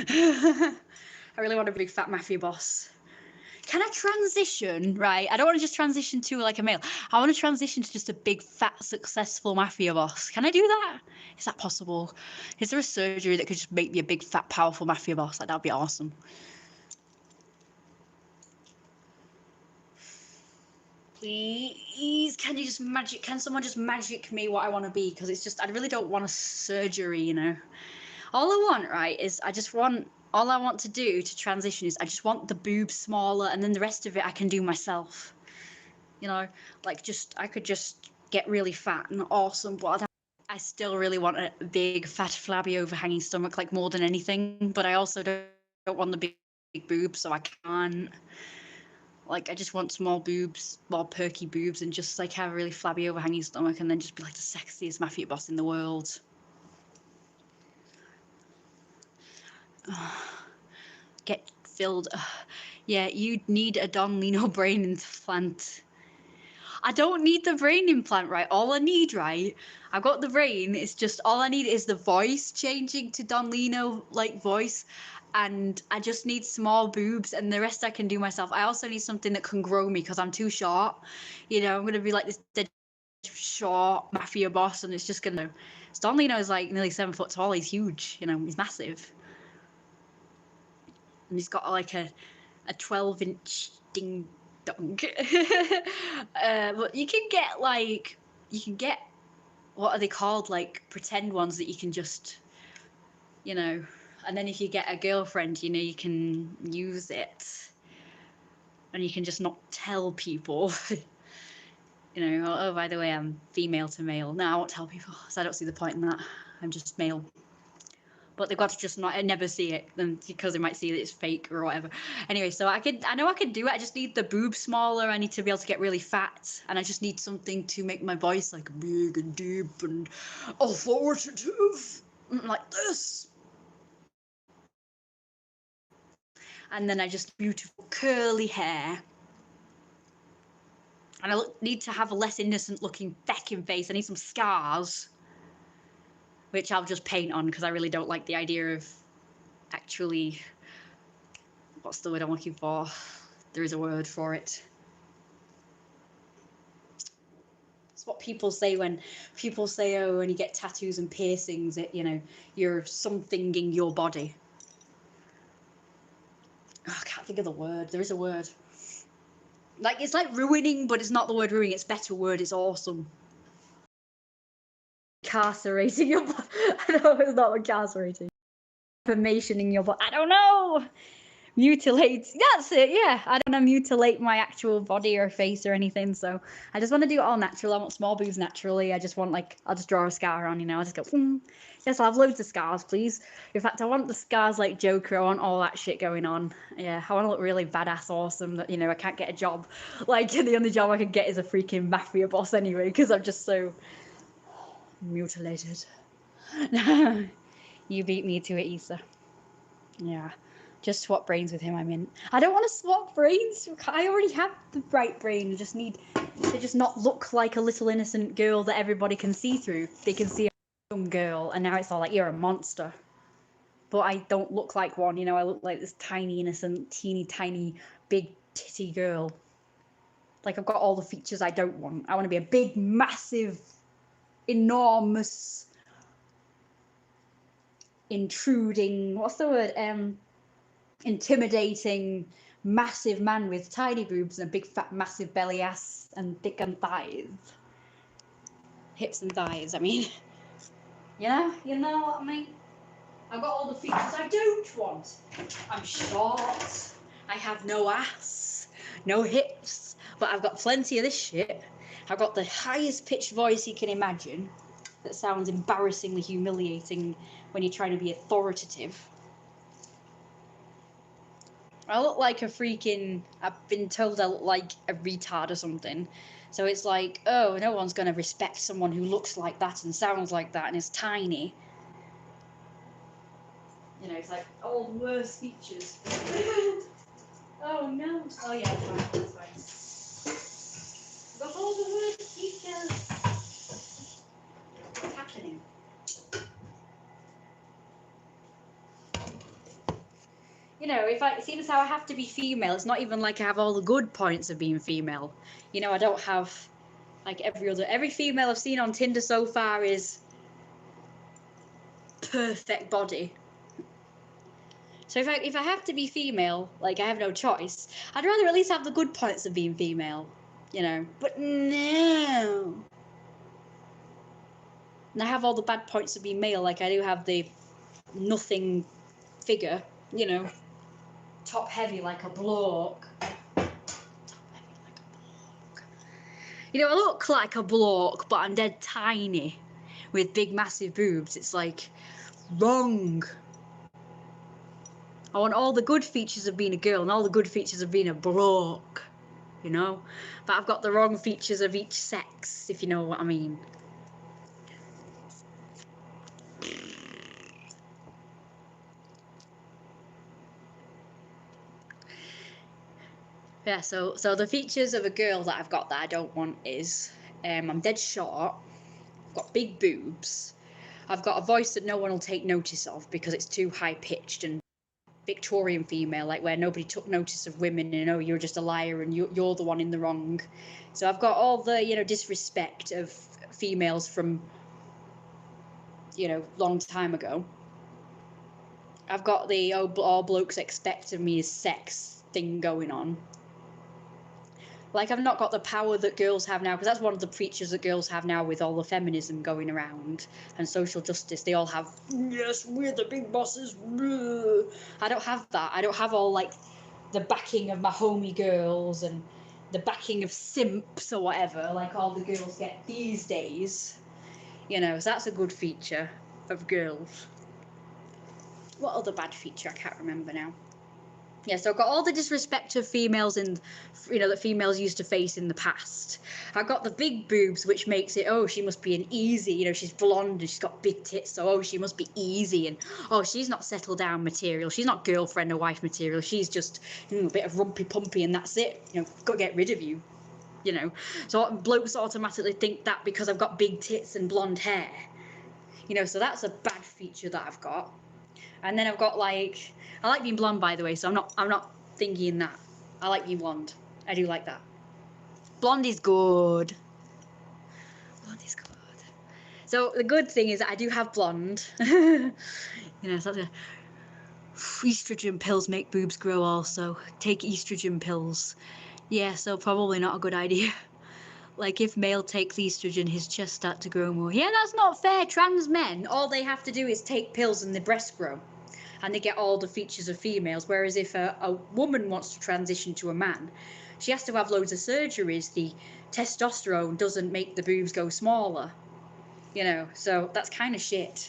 I really want to be a big fat mafia boss. Can I transition, right? I don't want to just transition to like a male. I want to transition to just a big, fat, successful mafia boss. Can I do that? Is that possible? Is there a surgery that could just make me a big, fat, powerful mafia boss? Like, that'd be awesome. Please, can someone just magic me what I want to be? Because it's just, I really don't want a surgery, All I want, right, is all I want to do to transition is I just want the boobs smaller, and then the rest of it I can do myself. Like, I could just get really fat and awesome, but I still really want a big, fat, flabby, overhanging stomach, like, more than anything, but I also don't want the big boobs, so I can't. Like, I just want small boobs, more perky boobs, and just, like, have a really flabby, overhanging stomach, and then just be, like, the sexiest mafia boss in the world. Get filled. Yeah, you'd need a Don Lino brain implant. I don't need the brain implant, right? All I need, right? I've got the brain. It's just all I need is the voice changing to Don Lino like voice, and I just need small boobs, and the rest I can do myself. I also need something that can grow me because I'm too short. I'm gonna be like this dead short mafia boss, and it's just gonna. Don Lino is like nearly 7 foot tall. He's huge. He's massive. And he's got like a 12-inch ding dong. But you can get what are they called, like pretend ones that you can just and then if you get a girlfriend, you can use it and you can just not tell people. Oh, by the way, I'm female to male. No, I won't tell people because I don't see the point in that. I'm just male. But they've got to just never see it, because they might see that it's fake or whatever. Anyway, so I know I could do it. I just need the boobs smaller. I need to be able to get really fat, and I just need something to make my voice like big and deep and authoritative, like this. And then I just beautiful curly hair. And I need to have a less innocent looking feckin' face. I need some scars, which I'll just paint on because I really don't like the idea of actually, what's the word I'm looking for? There is a word for it. what people say when people say, oh, when you get tattoos and piercings, it, you know, you're something in your body. Oh, I can't think of the word. There is a word. Like, it's like ruining, but it's not the word ruining. It's a better word. It's awesome. Incarcerating your body. I know it's not incarcerating. Information in your body. I don't know. Mutilate. That's it. Yeah. I don't know. Mutilate my actual body or face or anything. So I just want to do it all natural. I want small boobs naturally. I just want, like, I'll just draw a scar on, you know. I'll just go, yes, I'll have loads of scars, please. In fact, I want the scars like Joker. I want all that shit going on. Yeah. I want to look really badass, awesome. That, you know, I can't get a job. Like, the only job I can get is a freaking mafia boss anyway, because I'm just so mutilated. You beat me to it, Issa. Yeah. Just swap brains with him, I mean. I don't want to swap brains. I already have the right brain. I just need to just not look like a little innocent girl that everybody can see through. They can see a young girl, and now it's all like, you're a monster. But I don't look like one, you know. I look like this tiny, innocent, teeny tiny, big titty girl. Like, I've got all the features I don't want. I want to be a big, massive, enormous, intruding, what's the word? Intimidating, massive man with tiny boobs and a big, fat, massive belly, ass, and thick and thighs. Hips and thighs, I mean. You know what I mean? I've got all the features I don't want. I'm short. I have no ass, no hips, but I've got plenty of this shit. I've got the highest pitched voice you can imagine that sounds embarrassingly humiliating when you're trying to be authoritative. I look like a freaking, I've been told I look like a retard or something. So it's like, oh, no one's going to respect someone who looks like that and sounds like that and is tiny. You know, it's like all the worst features. Oh no. Oh yeah, that's fine. Got all the worst features. What's happening? You know, if I, it seems how I have to be female, it's not even like I have all the good points of being female. You know, I don't have like every female I've seen on Tinder so far is perfect body. So if I have to be female, like I have no choice, I'd rather at least have the good points of being female, you know. But no. And I have all the bad points of being male, like I do have the nothing figure, you know. Top heavy like a bloke. You know, I look like a bloke, but I'm dead tiny with big massive boobs. It's like wrong. I want all the good features of being a girl and all the good features of being a bloke, you know? But I've got the wrong features of each sex, if you know what I mean. Yeah, so the features of a girl that I've got that I don't want is I'm dead short, I've got big boobs, I've got a voice that no one will take notice of because it's too high pitched and Victorian female, like where nobody took notice of women, you know, you're just a liar and you're the one in the wrong. So I've got all the, you know, disrespect of females from, you know, long time ago. I've got the all blokes expect of me is sex thing going on. Like, I've not got the power that girls have now, because that's one of the features that girls have now with all the feminism going around and social justice. They all have, yes, we're the big bosses. I don't have that. I don't have all, like, the backing of my homie girls and the backing of simps or whatever, like all the girls get these days. You know, so that's a good feature of girls. What other bad feature? I can't remember now. Yeah, so I've got all the disrespect of females in, you know, that females used to face in the past. I've got the big boobs, which makes it, oh, she must be an easy, you know, she's blonde and she's got big tits, so, oh, she must be easy, and, oh, she's not settled down material, she's not girlfriend or wife material, she's just, you know, a bit of rumpy pumpy and that's it, you know, got to get rid of you, you know. So blokes automatically think that because I've got big tits and blonde hair, you know, so that's a bad feature that I've got. And then I've got, like, I like being blonde, by the way, so I'm not thinking that. I like being blonde. I do like that. Blonde is good. Blonde is good. So the good thing is that I do have blonde. You know, so that's estrogen pills make boobs grow also. Take estrogen pills. Yeah, so probably not a good idea. Like, if male takes estrogen, his chest start to grow more. Yeah, that's not fair. Trans men, all they have to do is take pills and their breasts grow. And they get all the features of females. Whereas if a woman wants to transition to a man, she has to have loads of surgeries. The testosterone doesn't make the boobs go smaller. You know, so that's kind of shit.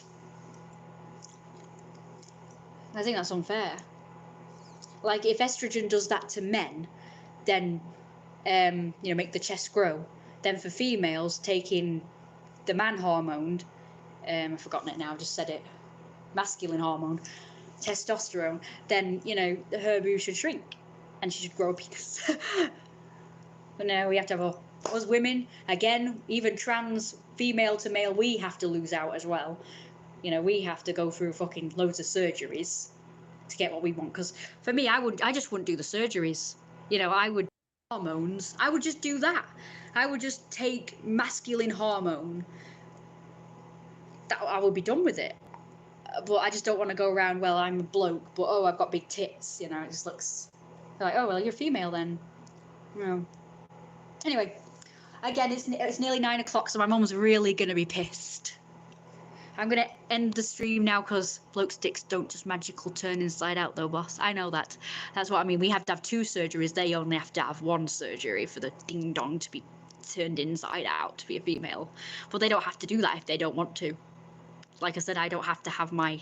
I think that's unfair. Like, if estrogen does that to men, then, you know, make the chest grow. Then for females, taking the man hormone, I've forgotten it now, I just said it, masculine hormone, testosterone, then, you know, her boobs should shrink and she should grow a penis. But no, we have to have us women, again, even trans, female to male, we have to lose out as well. You know, we have to go through fucking loads of surgeries to get what we want. Because for me, I just wouldn't do the surgeries. You know, I would hormones. I would just do that. I would just take masculine hormone. That I would be done with it. But I just don't want to go around. Well, I'm a bloke, but oh, I've got big tits. You know, it just looks like, oh well, you're female then. You know. Anyway, again, it's nearly 9 o'clock, so my mum's really gonna be pissed. I'm gonna end the stream now because bloke sticks don't just magical turn inside out though, boss. I know that. That's what I mean. We have to have 2 surgeries. They only have to have 1 surgery for the ding dong to be turned inside out to be a female. But they don't have to do that if they don't want to. Like I said, I don't have to have my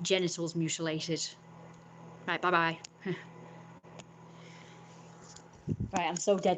genitals mutilated. Right, bye-bye. Right, I'm so dead.